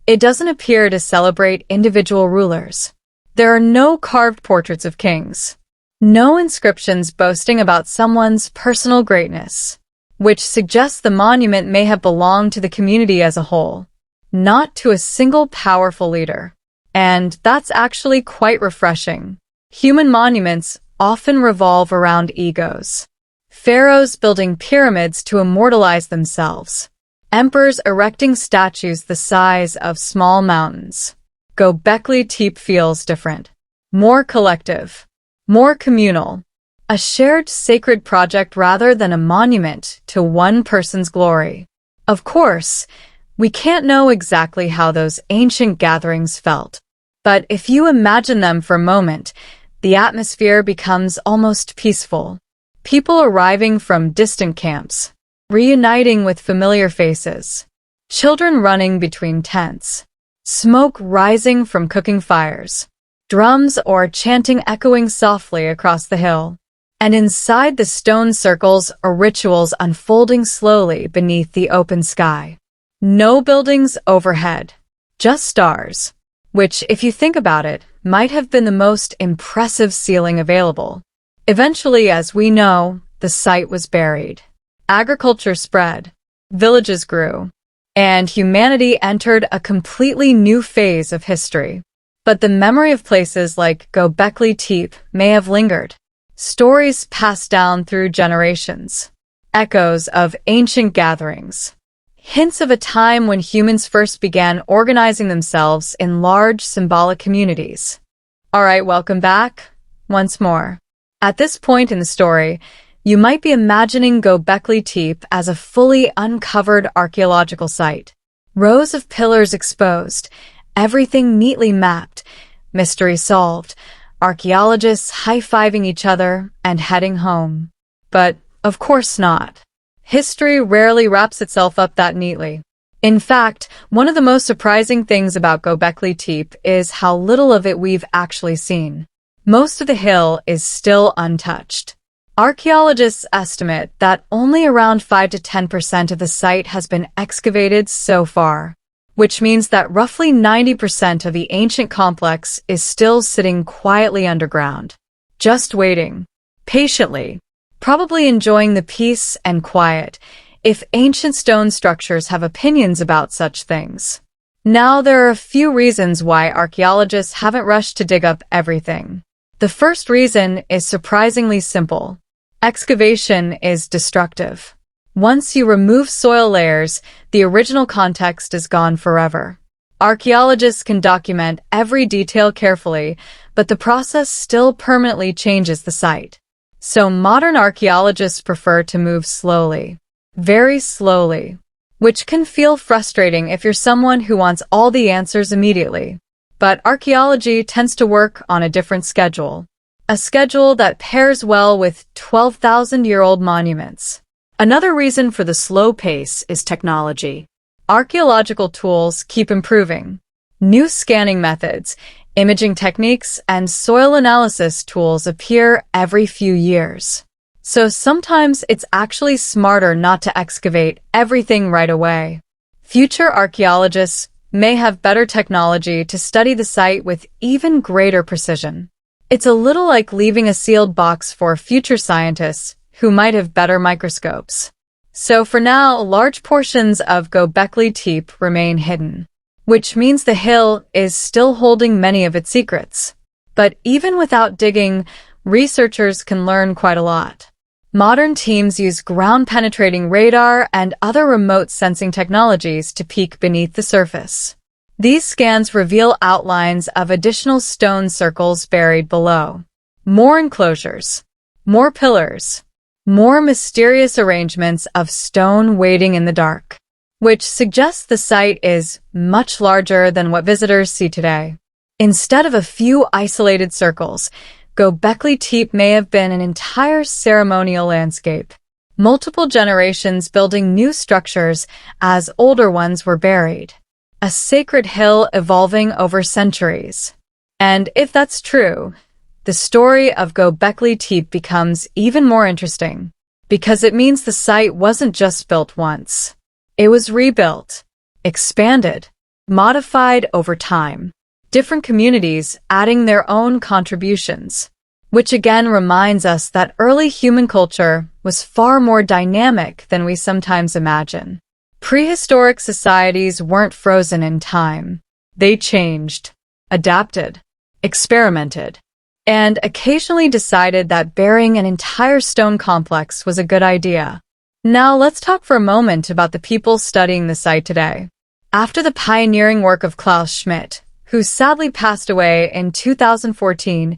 it doesn't appear to celebrate individual rulers. There are no carved portraits of kings, no inscriptions boasting about someone's personal greatness, which suggests the monument may have belonged to the community as a whole, not to a single powerful leader. And that's actually quite refreshing. Human monuments often revolve around egos. Pharaohs building pyramids to immortalize themselves. Emperors erecting statues the size of small mountains. Göbekli Tepe feels different. More collective. More communal. A shared sacred project rather than a monument to one person's glory. Of course, we can't know exactly how those ancient gatherings felt. But if you imagine them for a moment, the atmosphere becomes almost peaceful. People arriving from distant camps, reuniting with familiar faces, children running between tents, smoke rising from cooking fires, drums or chanting echoing softly across the hill. And inside the stone circles are rituals unfolding slowly beneath the open sky. No buildings overhead, just stars, which, if you think about it, might have been the most impressive ceiling available. Eventually, as we know, the site was buried. Agriculture spread, villages grew, and humanity entered a completely new phase of history. But the memory of places like Göbekli Tepe may have lingered. Stories passed down through generations. Echoes of ancient gatherings. Hints of a time when humans first began organizing themselves in large symbolic communities. All right, welcome back once more. At this point in the story, you might be imagining Göbekli Tepe as a fully uncovered archaeological site. Rows of pillars exposed, everything neatly mapped, mystery solved, archaeologists high-fiving each other and heading home. But of course not. History rarely wraps itself up that neatly. In fact, one of the most surprising things about Göbekli Tepe is how little of it we've actually seen. Most of the hill is still untouched. Archaeologists estimate that only around 5 to 10% of the site has been excavated so far, which means that roughly 90% of the ancient complex is still sitting quietly underground, just waiting, patiently, probably enjoying the peace and quiet, if ancient stone structures have opinions about such things. Now, there are a few reasons why archaeologists haven't rushed to dig up everything. The first reason is surprisingly simple. Excavation is destructive. Once you remove soil layers, the original context is gone forever. Archaeologists can document every detail carefully, but the process still permanently changes the site. So modern archaeologists prefer to move slowly, very slowly, which can feel frustrating if you're someone who wants all the answers immediately. But archaeology tends to work on a different schedule, a schedule that pairs well with 12,000-year-old monuments. Another reason for the slow pace is technology. Archaeological tools keep improving. New scanning methods, imaging techniques, and soil analysis tools appear every few years. So sometimes it's actually smarter not to excavate everything right away. Future archaeologists may have better technology to study the site with even greater precision. It's a little like leaving a sealed box for future scientists who might have better microscopes. So for now, large portions of Göbekli Tepe remain hidden, which means the hill is still holding many of its secrets. But even without digging, researchers can learn quite a lot. Modern teams use ground-penetrating radar and other remote sensing technologies to peek beneath the surface. These scans reveal outlines of additional stone circles buried below. More enclosures, more pillars, more mysterious arrangements of stone waiting in the dark, which suggests the site is much larger than what visitors see today. Instead of a few isolated circles, Göbekli Tepe may have been an entire ceremonial landscape, multiple generations building new structures as older ones were buried, a sacred hill evolving over centuries. And if that's true, the story of Göbekli Tepe becomes even more interesting, because it means the site wasn't just built once. It was rebuilt, expanded, modified over time. Different communities adding their own contributions, which again reminds us that early human culture was far more dynamic than we sometimes imagine. Prehistoric societies weren't frozen in time. They changed, adapted, experimented, and occasionally decided that burying an entire stone complex was a good idea. Now let's talk for a moment about the people studying the site today. After the pioneering work of Klaus Schmidt, who sadly passed away in 2014,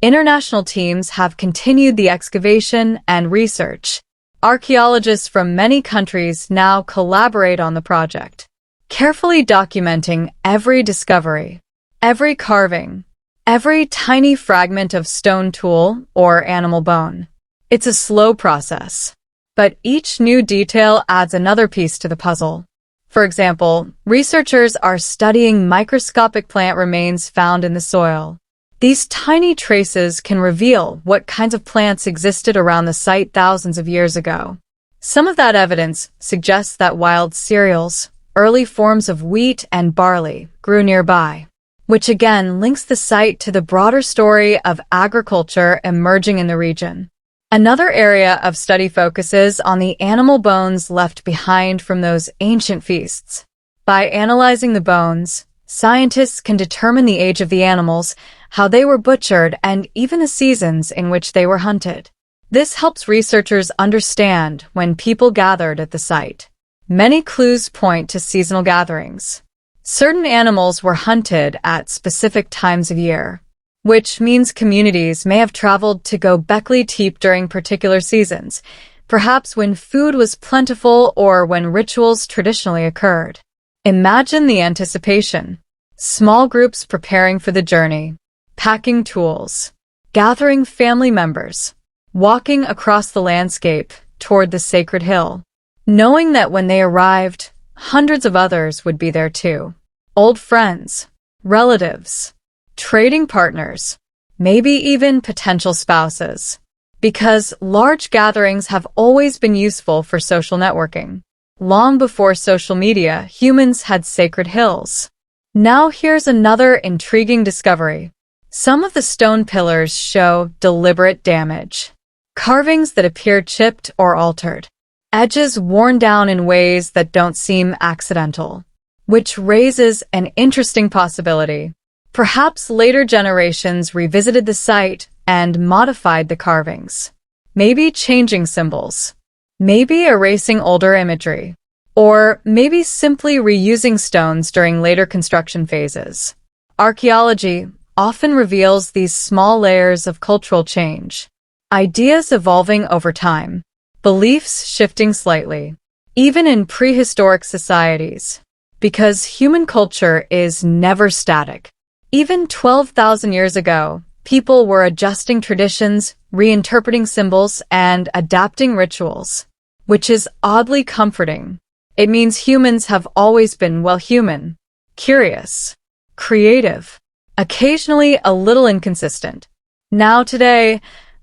international teams have continued the excavation and research. Archaeologists from many countries now collaborate on the project, carefully documenting every discovery, every carving, every tiny fragment of stone tool or animal bone. It's a slow process, but each new detail adds another piece to the puzzle. For example, researchers are studying microscopic plant remains found in the soil. These tiny traces can reveal what kinds of plants existed around the site thousands of years ago. Some of that evidence suggests that wild cereals, early forms of wheat and barley, grew nearby, which again links the site to the broader story of agriculture emerging in the region. Another area of study focuses on the animal bones left behind from those ancient feasts. By analyzing the bones, scientists can determine the age of the animals, how they were butchered, and even the seasons in which they were hunted. This helps researchers understand when people gathered at the site. Many clues point to seasonal gatherings. Certain animals were hunted at specific times of year, which means communities may have traveled to Göbekli Tepe during particular seasons, perhaps when food was plentiful or when rituals traditionally occurred. Imagine the anticipation. Small groups preparing for the journey, packing tools, gathering family members, walking across the landscape toward the sacred hill, knowing that when they arrived, hundreds of others would be there too. Old friends, relatives, trading partners, maybe even potential spouses, because large gatherings have always been useful for social networking. Long before social media, humans had sacred hills. Now here's another intriguing discovery. Some of the stone pillars show deliberate damage. Carvings that appear chipped or altered. Edges worn down in ways that don't seem accidental, which raises an interesting possibility. Perhaps later generations revisited the site and modified the carvings, maybe changing symbols, maybe erasing older imagery, or maybe simply reusing stones during later construction phases. Archaeology often reveals these small layers of cultural change, ideas evolving over time, beliefs shifting slightly, even in prehistoric societies, because human culture is never static. Even 12,000 years ago, people were adjusting traditions, reinterpreting symbols, and adapting rituals, which is oddly comforting. It means humans have always been, well, human, curious, creative, occasionally a little inconsistent. Now today,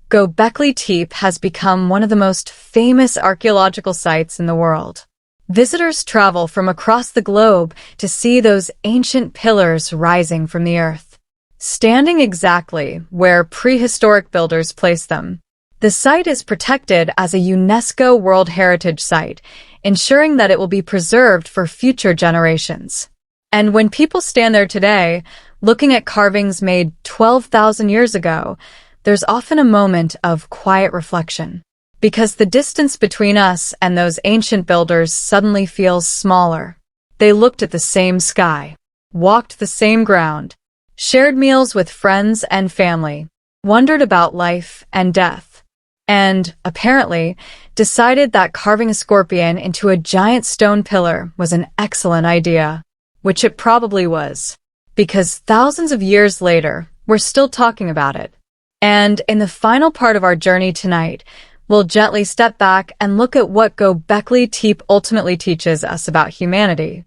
Göbekli Tepe has become one of the most famous archaeological sites in the world. Visitors travel from across the globe to see those ancient pillars rising from the earth, standing exactly where prehistoric builders placed them. The site is protected as a UNESCO World Heritage Site, ensuring that it will be preserved for future generations. And when people stand there today, looking at carvings made 12,000 years ago, there's often a moment of quiet reflection. Because the distance between us and those ancient builders suddenly feels smaller. They looked at the same sky, walked the same ground, shared meals with friends and family, wondered about life and death, and, apparently, decided that carving a scorpion into a giant stone pillar was an excellent idea, which it probably was, because thousands of years later, we're still talking about it. And in the final part of our journey tonight, we'll gently step back and look at what Göbekli Tepe ultimately teaches us about humanity.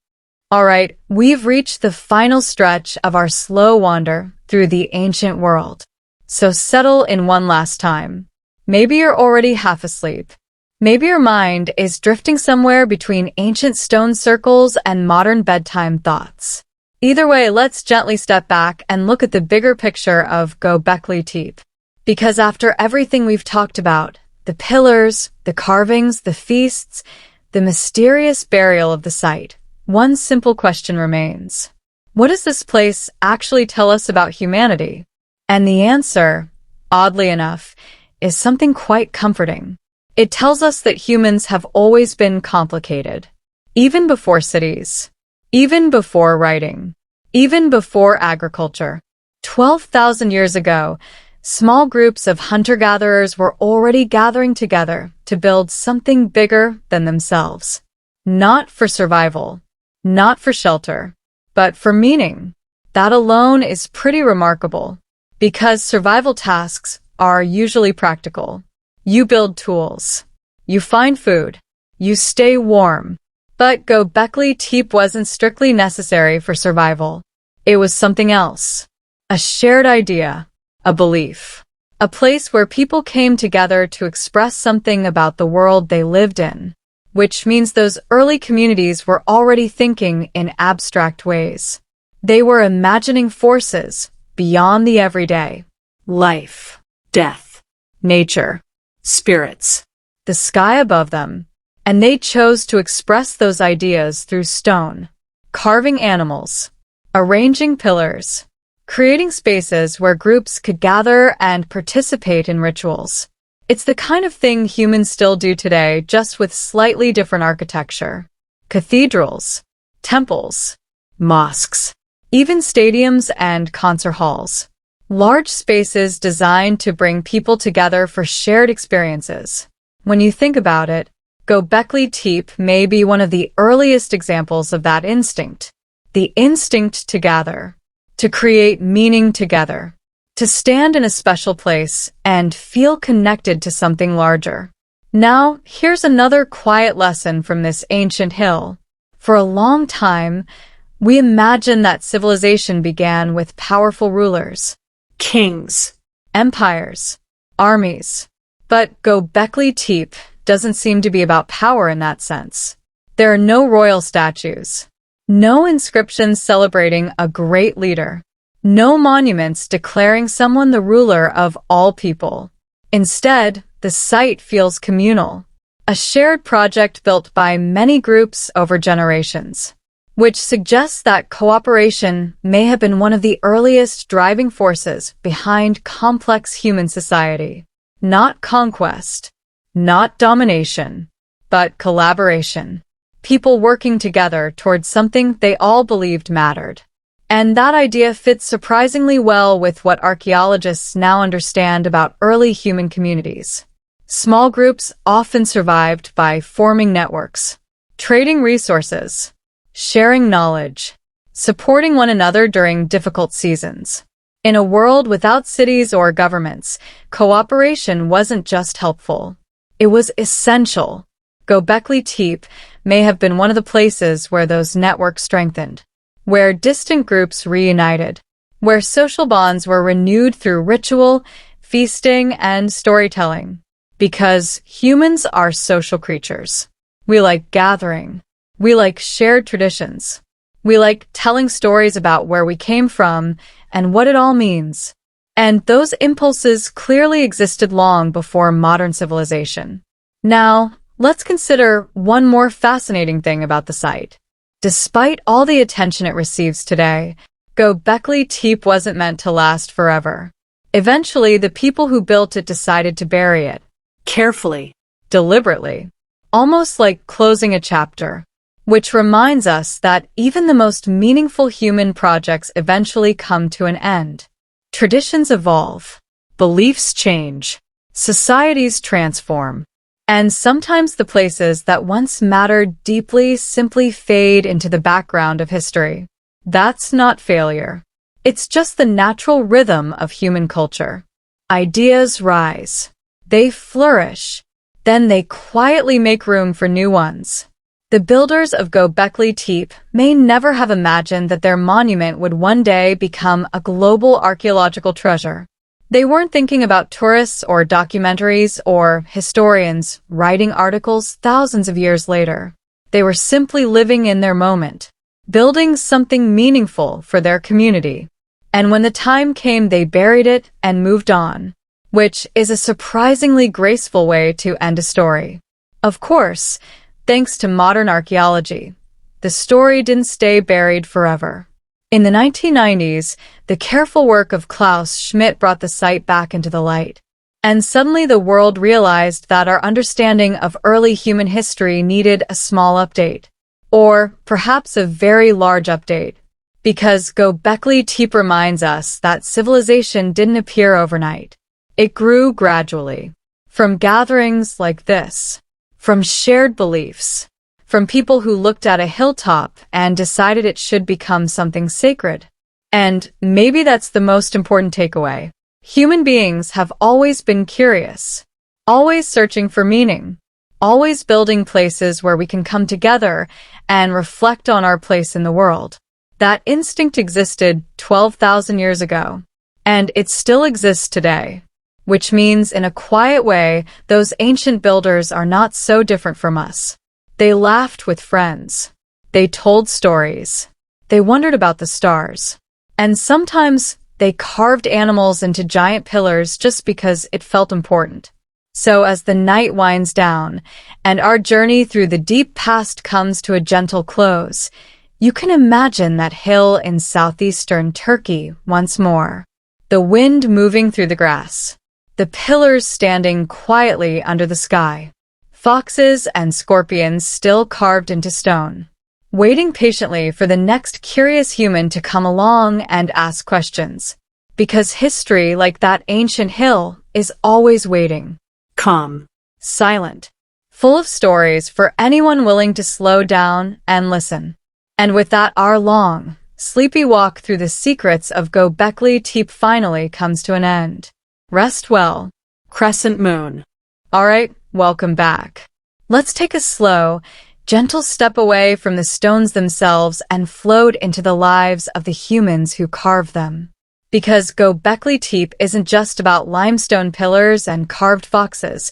All right, we've reached the final stretch of our slow wander through the ancient world. So settle in one last time. Maybe you're already half asleep. Maybe your mind is drifting somewhere between ancient stone circles and modern bedtime thoughts. Either way, let's gently step back and look at the bigger picture of Göbekli Tepe. Because after everything we've talked about, the pillars, the carvings, the feasts, the mysterious burial of the site, one simple question remains. What does this place actually tell us about humanity? And the answer, oddly enough, is something quite comforting. It tells us that humans have always been complicated. Even before cities. Even before writing. Even before agriculture. 12,000 years ago, small groups of hunter-gatherers were already gathering together to build something bigger than themselves. Not for survival, not for shelter, but for meaning. That alone is pretty remarkable, because survival tasks are usually practical. You build tools, you find food, you stay warm. But Göbekli Tepe wasn't strictly necessary for survival. It was something else. A shared idea. A belief. A place where people came together to express something about the world they lived in, which means those early communities were already thinking in abstract ways. They were imagining forces beyond the everyday. Life, death, nature, spirits, the sky above them. And they chose to express those ideas through stone, carving animals, arranging pillars, creating spaces where groups could gather and participate in rituals. It's the kind of thing humans still do today, just with slightly different architecture. Cathedrals, temples, mosques, even stadiums and concert halls. Large spaces designed to bring people together for shared experiences. When you think about it, Göbekli Tepe may be one of the earliest examples of that instinct. The instinct to gather. To create meaning together, to stand in a special place and feel connected to something larger. Now, here's another quiet lesson from this ancient hill. For a long time, we imagine that civilization began with powerful rulers, kings, empires, armies. But Göbekli Tepe doesn't seem to be about power in that sense. There are no royal statues. No inscriptions celebrating a great leader. No monuments declaring someone the ruler of all people. Instead, the site feels communal. A shared project built by many groups over generations, which suggests that cooperation may have been one of the earliest driving forces behind complex human society. Not conquest, not domination, but collaboration. People working together towards something they all believed mattered. And that idea fits surprisingly well with what archaeologists now understand about early human communities. Small groups often survived by forming networks, trading resources, sharing knowledge, supporting one another during difficult seasons. In a world without cities or governments, cooperation wasn't just helpful. It was essential. Göbekli Tepe may have been one of the places where those networks strengthened, where distant groups reunited, where social bonds were renewed through ritual, feasting, and storytelling. Because humans are social creatures. We like gathering, We like shared traditions. We like telling stories about where we came from and what it all means. And those impulses clearly existed long before modern civilization. Now, let's consider one more fascinating thing about the site. Despite all the attention it receives today, Göbekli Tepe wasn't meant to last forever. Eventually, the people who built it decided to bury it. Carefully. Deliberately. Almost like closing a chapter. Which reminds us that even the most meaningful human projects eventually come to an end. Traditions evolve. Beliefs change. Societies transform. And sometimes the places that once mattered deeply simply fade into the background of history. That's not failure. It's just the natural rhythm of human culture. Ideas rise. They flourish. Then they quietly make room for new ones. The builders of Göbekli Tepe may never have imagined that their monument would one day become a global archaeological treasure. They weren't thinking about tourists or documentaries or historians writing articles thousands of years later. They were simply living in their moment, building something meaningful for their community. And when the time came, they buried it and moved on, which is a surprisingly graceful way to end a story. Of course, thanks to modern archaeology, the story didn't stay buried forever. In the 1990s, the careful work of Klaus Schmidt brought the site back into the light. And suddenly the world realized that our understanding of early human history needed a small update. Or perhaps a very large update. Because Göbekli Tepe reminds us that civilization didn't appear overnight. It grew gradually. From gatherings like this. From shared beliefs. From people who looked at a hilltop and decided it should become something sacred. And maybe that's the most important takeaway. Human beings have always been curious. Always searching for meaning. Always building places where we can come together and reflect on our place in the world. That instinct existed 12,000 years ago. And it still exists today. Which means, in a quiet way, those ancient builders are not so different from us. They laughed with friends. They told stories. They wondered about the stars. And sometimes they carved animals into giant pillars just because it felt important. So as the night winds down, and our journey through the deep past comes to a gentle close, you can imagine that hill in southeastern Turkey once more. The wind moving through the grass. The pillars standing quietly under the sky. Foxes and scorpions still carved into stone. Waiting patiently for the next curious human to come along and ask questions. Because history, like that ancient hill, is always waiting. Calm. Silent. Full of stories for anyone willing to slow down and listen. And with that, our long, sleepy walk through the secrets of Göbekli Tepe finally comes to an end. Rest well. Crescent moon. All right, welcome back. Let's take a slow, gentle step away from the stones themselves and float into the lives of the humans who carved them. Because Göbekli Tepe isn't just about limestone pillars and carved foxes.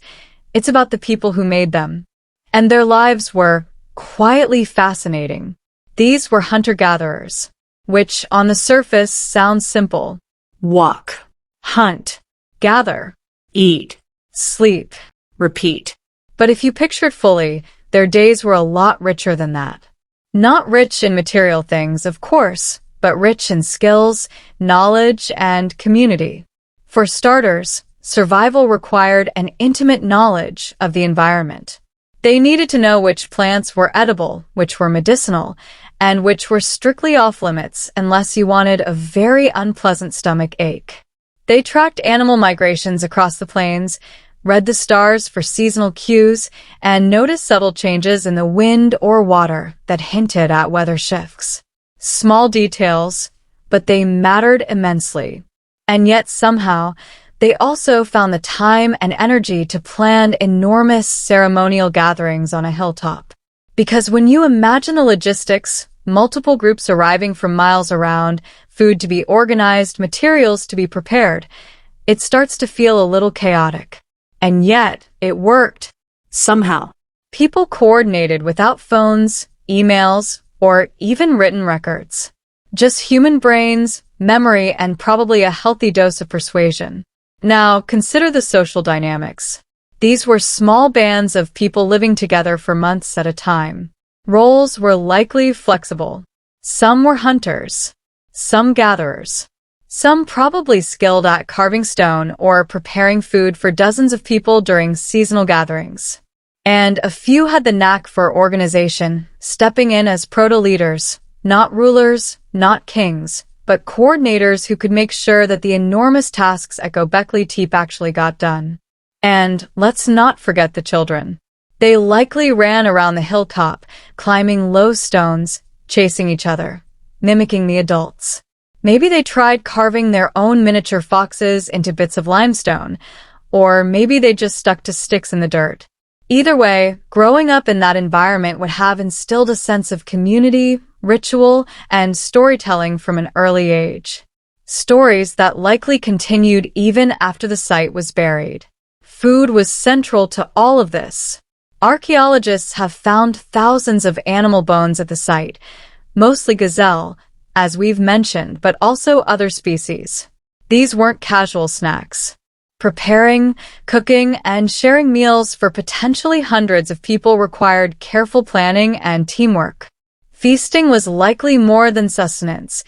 It's about the people who made them. And their lives were quietly fascinating. These were hunter-gatherers, which on the surface sounds simple. Walk. Hunt. Gather. Eat. Sleep. Repeat. But if you picture it fully, their days were a lot richer than that. Not rich in material things, of course, but rich in skills, knowledge, and community. For starters, survival required an intimate knowledge of the environment. They needed to know which plants were edible, which were medicinal, and which were strictly off-limits unless you wanted a very unpleasant stomach ache. They tracked animal migrations across the plains, read the stars for seasonal cues, and noticed subtle changes in the wind or water that hinted at weather shifts. Small details, but they mattered immensely. And yet somehow, they also found the time and energy to plan enormous ceremonial gatherings on a hilltop. Because when you imagine the logistics, multiple groups arriving from miles around, food to be organized, materials to be prepared, it starts to feel a little chaotic. And yet, it worked. Somehow. People coordinated without phones, emails, or even written records. Just human brains, memory, and probably a healthy dose of persuasion. Now, consider the social dynamics. These were small bands of people living together for months at a time. Roles were likely flexible. Some were hunters, some gatherers, some probably skilled at carving stone or preparing food for dozens of people during seasonal gatherings. And a few had the knack for organization, stepping in as proto-leaders, not rulers, not kings, but coordinators who could make sure that the enormous tasks at Göbekli Tepe actually got done. And let's not forget the children. They likely ran around the hilltop, climbing low stones, chasing each other, mimicking the adults. Maybe they tried carving their own miniature foxes into bits of limestone, or maybe they just stuck to sticks in the dirt. Either way, growing up in that environment would have instilled a sense of community, ritual, and storytelling from an early age. Stories that likely continued even after the site was buried. Food was central to all of this. Archaeologists have found thousands of animal bones at the site, mostly gazelle, as we've mentioned, but also other species. These weren't casual snacks. Preparing, cooking, and sharing meals for potentially hundreds of people required careful planning and teamwork. Feasting was likely more than sustenance.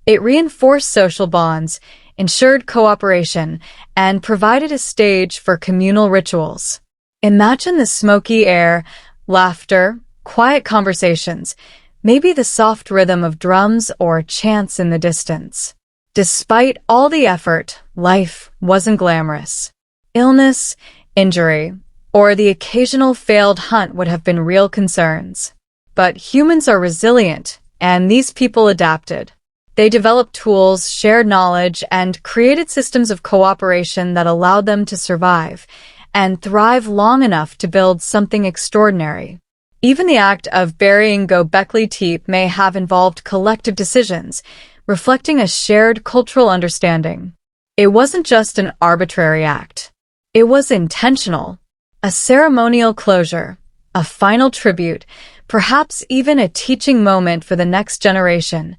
It reinforced social bonds, ensured cooperation, and provided a stage for communal rituals. Imagine the smoky air, laughter, quiet conversations, maybe the soft rhythm of drums or chants in the distance. Despite all the effort, life wasn't glamorous. Illness, injury, or the occasional failed hunt would have been real concerns. But humans are resilient, and these people adapted. They developed tools, shared knowledge, and created systems of cooperation that allowed them to survive and thrive long enough to build something extraordinary. Even the act of burying Göbekli Tepe may have involved collective decisions, reflecting a shared cultural understanding. It wasn't just an arbitrary act. It was intentional, a ceremonial closure, a final tribute, perhaps even a teaching moment for the next generation,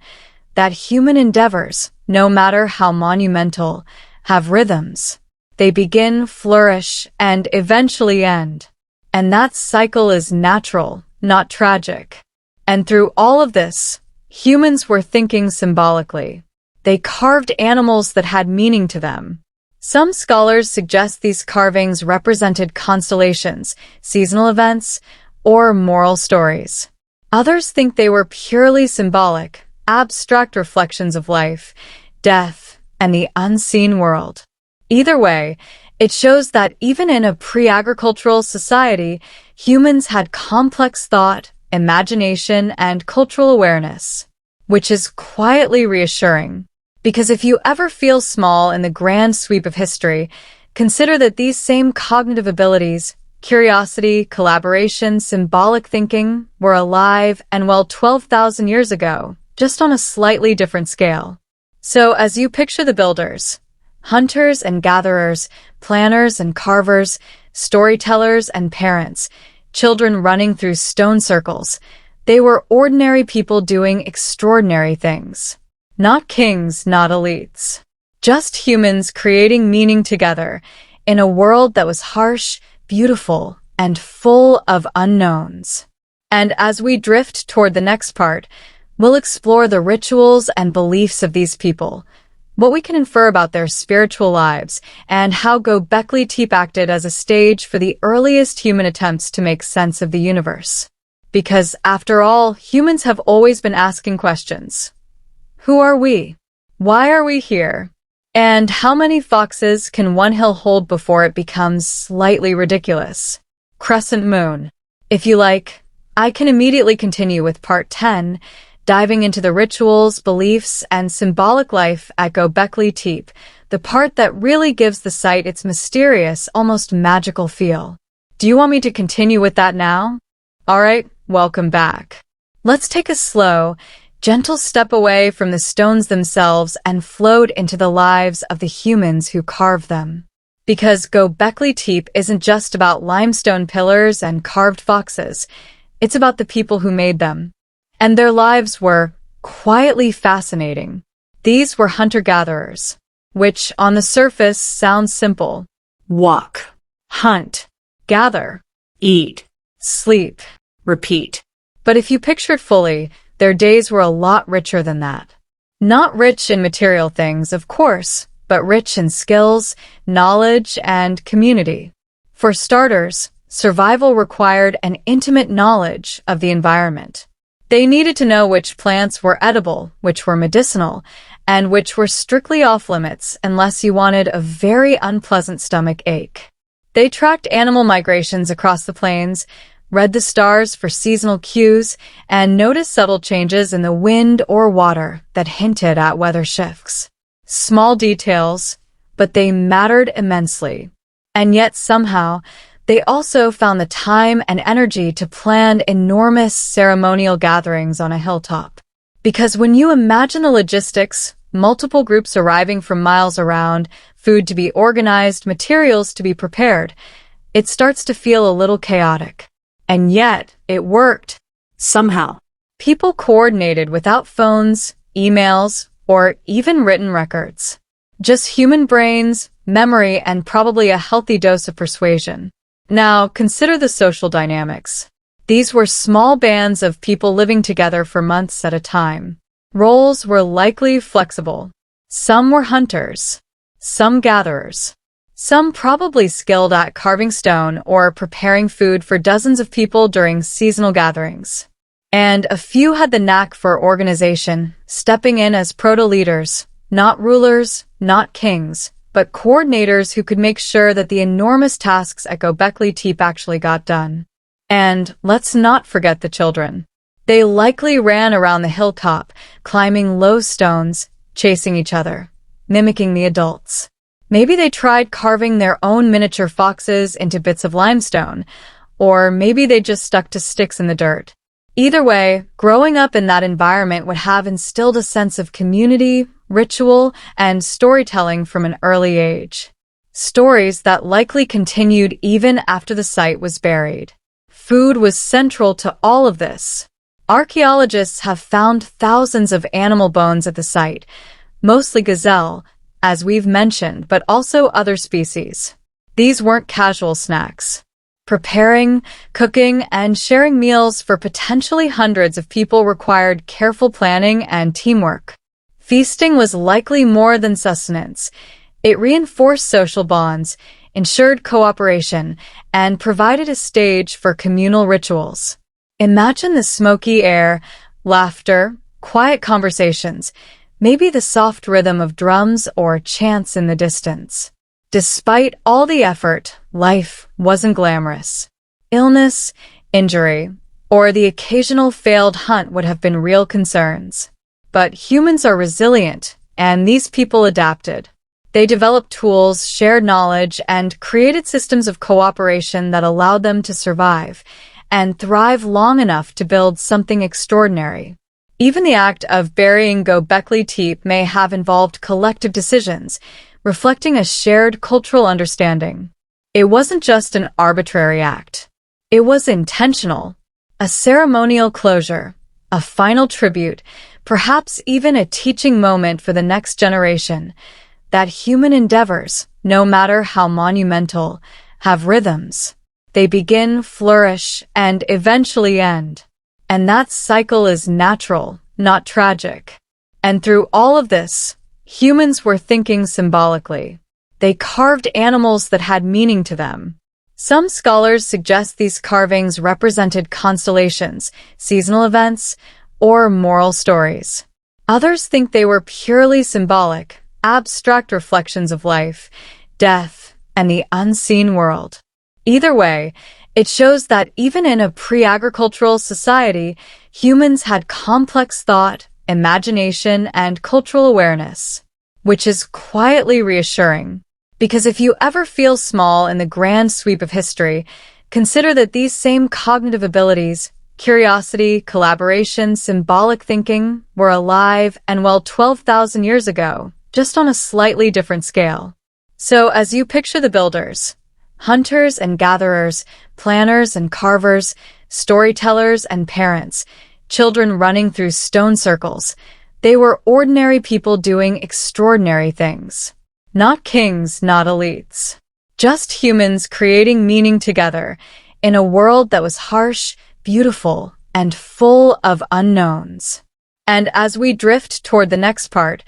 that human endeavors, no matter how monumental, have rhythms. They begin, flourish, and eventually end. And that cycle is natural, not tragic. And through all of this, humans were thinking symbolically. They carved animals that had meaning to them. Some scholars suggest these carvings represented constellations, seasonal events, or moral stories. Others think they were purely symbolic, abstract reflections of life, death, and the unseen world. Either way, it shows that even in a pre-agricultural society, humans had complex thought, imagination, and cultural awareness, which is quietly reassuring. Because if you ever feel small in the grand sweep of history, consider that these same cognitive abilities, curiosity, collaboration, symbolic thinking, were alive and well 12,000 years ago, just on a slightly different scale. So as you picture the builders, hunters and gatherers, planners and carvers, storytellers and parents, children running through stone circles, they were ordinary people doing extraordinary things. Not kings, not elites. Just humans creating meaning together in a world that was harsh, beautiful, and full of unknowns. And as we drift toward the next part, we'll explore the rituals and beliefs of these people, what we can infer about their spiritual lives, and how Göbekli Tepe acted as a stage for the earliest human attempts to make sense of the universe. Because, after all, humans have always been asking questions. Who are we? Why are we here? And how many foxes can one hill hold before it becomes slightly ridiculous? Crescent moon. If you like, I can immediately continue with part 10, diving into the rituals, beliefs, and symbolic life at Göbekli Tepe, the part that really gives the site its mysterious, almost magical feel. Do you want me to continue with that now? Alright, welcome back. Let's take a slow, gentle step away from the stones themselves and float into the lives of the humans who carved them. Because Göbekli Tepe isn't just about limestone pillars and carved foxes. It's about the people who made them. And their lives were quietly fascinating. These were hunter-gatherers, which on the surface sounds simple. Walk. Hunt, gather, Eat. sleep. Repeat. But if you picture it fully, their days were a lot richer than that. Not rich in material things, of course, but rich in skills, knowledge, and community. For starters, survival required an intimate knowledge of the environment. They needed to know which plants were edible, which were medicinal, and which were strictly off-limits unless you wanted a very unpleasant stomach ache. They tracked animal migrations across the plains, read the stars for seasonal cues, and noticed subtle changes in the wind or water that hinted at weather shifts. Small details, but they mattered immensely. And yet somehow, they also found the time and energy to plan enormous ceremonial gatherings on a hilltop. Because when you imagine the logistics, multiple groups arriving from miles around, food to be organized, materials to be prepared, it starts to feel a little chaotic. And yet, it worked. Somehow. People coordinated without phones, emails, or even written records. Just human brains, memory, and probably a healthy dose of persuasion. Now, consider the social dynamics. These were small bands of people living together for months at a time. Roles were likely flexible. Some were hunters, some gatherers, some probably skilled at carving stone or preparing food for dozens of people during seasonal gatherings. And a few had the knack for organization, stepping in as proto-leaders, not rulers, not kings, but coordinators who could make sure that the enormous tasks at Göbekli Tepe actually got done. And let's not forget the children. They likely ran around the hilltop, climbing low stones, chasing each other, mimicking the adults. Maybe they tried carving their own miniature foxes into bits of limestone, or maybe they just stuck to sticks in the dirt. Either way, growing up in that environment would have instilled a sense of community, ritual, and storytelling from an early age. Stories that likely continued even after the site was buried. Food was central to all of this. Archaeologists have found thousands of animal bones at the site, mostly gazelle, as we've mentioned, but also other species. These weren't casual snacks. Preparing, cooking, and sharing meals for potentially hundreds of people required careful planning and teamwork. Feasting was likely more than sustenance. It reinforced social bonds, ensured cooperation, and provided a stage for communal rituals. Imagine the smoky air, laughter, quiet conversations, maybe the soft rhythm of drums or chants in the distance. Despite all the effort, life wasn't glamorous. Illness, injury, or the occasional failed hunt would have been real concerns. But humans are resilient, and these people adapted. They developed tools, shared knowledge, and created systems of cooperation that allowed them to survive and thrive long enough to build something extraordinary. Even the act of burying Göbekli Tepe may have involved collective decisions, reflecting a shared cultural understanding. It wasn't just an arbitrary act. It was intentional, a ceremonial closure, a final tribute, perhaps even a teaching moment for the next generation, that human endeavors, no matter how monumental, have rhythms. They begin, flourish, and eventually end. And that cycle is natural, not tragic. And through all of this, humans were thinking symbolically. They carved animals that had meaning to them. Some scholars suggest these carvings represented constellations, seasonal events, or moral stories. Others think they were purely symbolic, abstract reflections of life, death, and the unseen world. Either way, it shows that even in a pre-agricultural society, humans had complex thought, imagination, and cultural awareness, which is quietly reassuring. Because if you ever feel small in the grand sweep of history, consider that these same cognitive abilities, curiosity, collaboration, symbolic thinking, were alive and well 12,000 years ago, just on a slightly different scale. So as you picture the builders, hunters and gatherers, planners and carvers, storytellers and parents, children running through stone circles. They were ordinary people doing extraordinary things. Not kings, not elites. Just humans creating meaning together in a world that was harsh, beautiful, and full of unknowns. And as we drift toward the next part,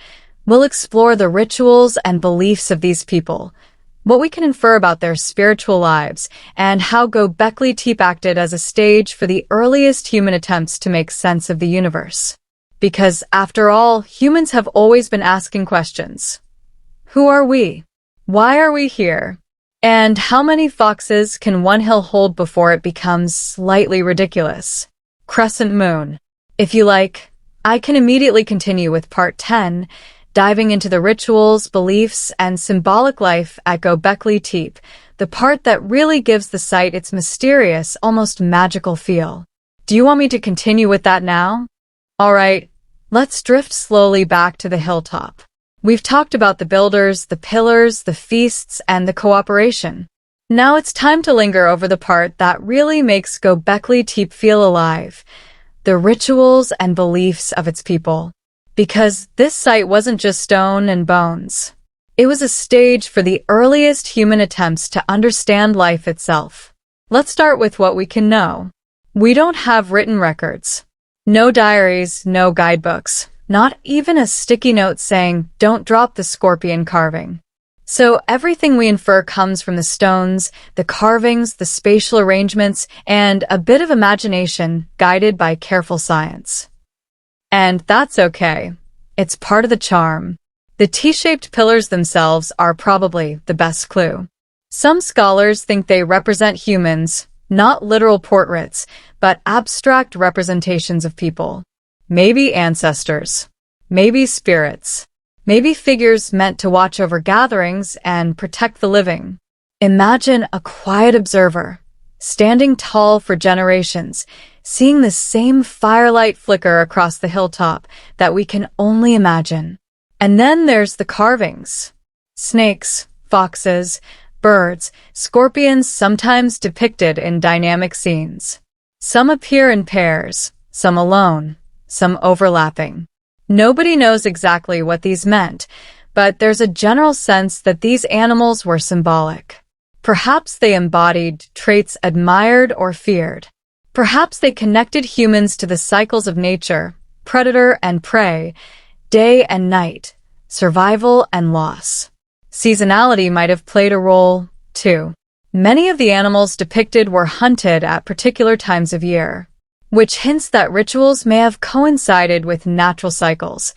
we'll explore the rituals and beliefs of these people, what we can infer about their spiritual lives, and how Göbekli Tepe acted as a stage for the earliest human attempts to make sense of the universe. Because, after all, humans have always been asking questions. Who are we? Why are we here? And how many foxes can one hill hold before it becomes slightly ridiculous? Crescent moon. If you like, I can immediately continue with part 10, diving into the rituals, beliefs, and symbolic life at Göbekli Tepe, the part that really gives the site its mysterious, almost magical feel. Do you want me to continue with that now? Alright, let's drift slowly back to the hilltop. We've talked about the builders, the pillars, the feasts, and the cooperation. Now it's time to linger over the part that really makes Göbekli Tepe feel alive, the rituals and beliefs of its people. Because this site wasn't just stone and bones. It was a stage for the earliest human attempts to understand life itself. Let's start with what we can know. We don't have written records. No diaries, no guidebooks, not even a sticky note saying, "Don't drop the scorpion carving." So everything we infer comes from the stones, the carvings, the spatial arrangements, and a bit of imagination guided by careful science. And that's okay. It's part of the charm. The T-shaped pillars themselves are probably the best clue. Some scholars think they represent humans, not literal portraits, but abstract representations of people. Maybe ancestors. Maybe spirits. Maybe figures meant to watch over gatherings and protect the living. Imagine a quiet observer, standing tall for generations, seeing the same firelight flicker across the hilltop that we can only imagine. And then there's the carvings. Snakes, foxes, birds, scorpions sometimes depicted in dynamic scenes. Some appear in pairs, some alone, some overlapping. Nobody knows exactly what these meant, but there's a general sense that these animals were symbolic. Perhaps they embodied traits admired or feared. Perhaps they connected humans to the cycles of nature, predator and prey, day and night, survival and loss. Seasonality might have played a role, too. Many of the animals depicted were hunted at particular times of year, which hints that rituals may have coincided with natural cycles,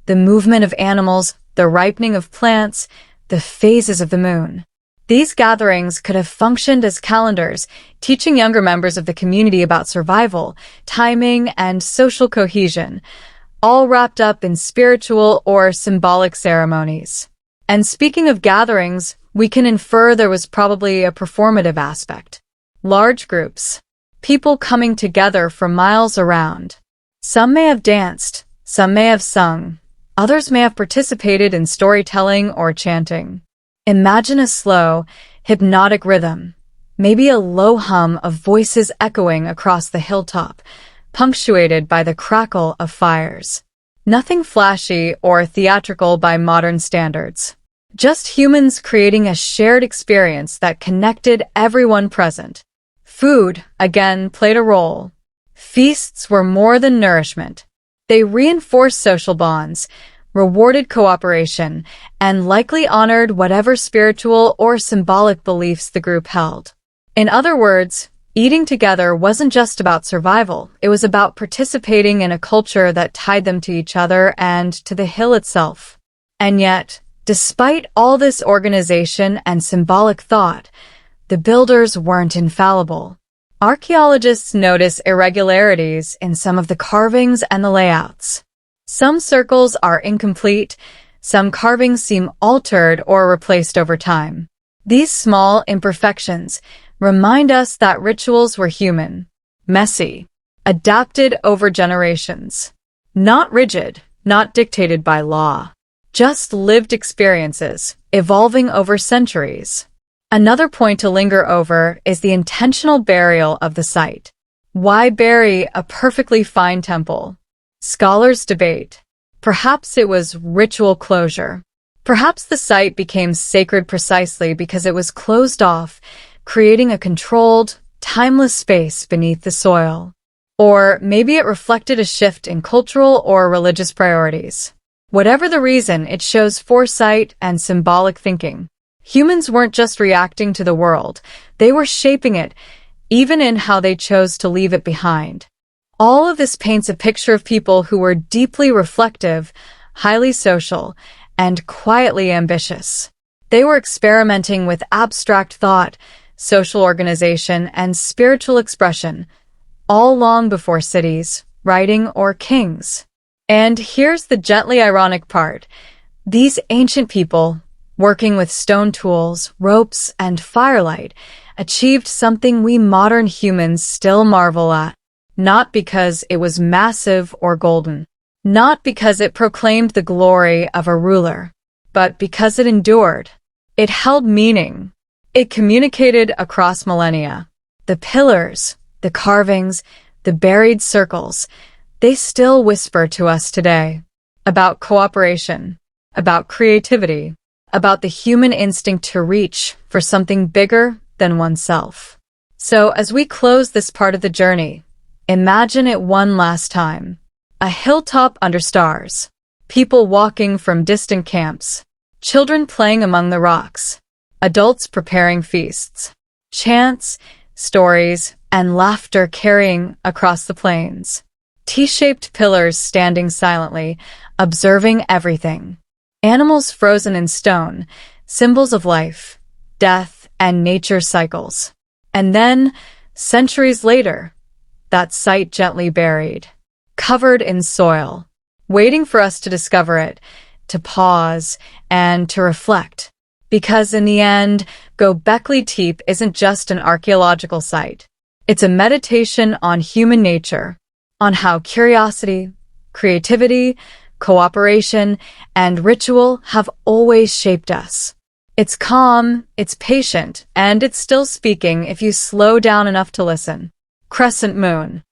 the movement of animals, the ripening of plants, the phases of the moon. These gatherings could have functioned as calendars, teaching younger members of the community about survival, timing, and social cohesion, all wrapped up in spiritual or symbolic ceremonies. And speaking of gatherings, we can infer there was probably a performative aspect. Large groups. People coming together for miles around. Some may have danced, some may have sung, others may have participated in storytelling or chanting. Imagine a slow, hypnotic rhythm, maybe a low hum of voices echoing across the hilltop, punctuated by the crackle of fires. Nothing flashy or theatrical by modern standards. Just humans creating a shared experience that connected everyone present. Food, again, played a role. Feasts were more than nourishment. They reinforced social bonds, rewarded cooperation, and likely honored whatever spiritual or symbolic beliefs the group held. In other words, eating together wasn't just about survival, it was about participating in a culture that tied them to each other and to the hill itself. And yet, despite all this organization and symbolic thought, the builders weren't infallible. Archaeologists notice irregularities in some of the carvings and the layouts. Some circles are incomplete, some carvings seem altered or replaced over time. These small imperfections remind us that rituals were human, messy, adapted over generations. Not rigid, not dictated by law. Just lived experiences, evolving over centuries. Another point to linger over is the intentional burial of the site. Why bury a perfectly fine temple? Scholars debate. Perhaps it was ritual closure. Perhaps the site became sacred precisely because it was closed off, creating a controlled, timeless space beneath the soil. Or maybe it reflected a shift in cultural or religious priorities. Whatever the reason, it shows foresight and symbolic thinking. Humans weren't just reacting to the world, they were shaping it, even in how they chose to leave it behind. All of this paints a picture of people who were deeply reflective, highly social, and quietly ambitious. They were experimenting with abstract thought, social organization, and spiritual expression, all long before cities, writing, or kings. And here's the gently ironic part. These ancient people, working with stone tools, ropes, and firelight, achieved something we modern humans still marvel at. Not because it was massive or golden, not because it proclaimed the glory of a ruler, but because it endured. It held meaning. It communicated across millennia. The pillars, the carvings, the buried circles, they still whisper to us today about cooperation, about creativity, about the human instinct to reach for something bigger than oneself. So as we close this part of the journey, imagine it one last time. A hilltop under stars, people walking from distant camps, children playing among the rocks, adults preparing feasts, chants, stories, and laughter carrying across the plains. T-shaped pillars standing silently, observing everything. Animals frozen in stone, symbols of life, death, and nature cycles. And then, centuries later, that site gently buried, covered in soil, waiting for us to discover it, to pause, and to reflect. Because in the end, Göbekli Tepe isn't just an archaeological site. It's a meditation on human nature, on how curiosity, creativity, cooperation, and ritual have always shaped us. It's calm, it's patient, and it's still speaking if you slow down enough to listen. Crescent moon.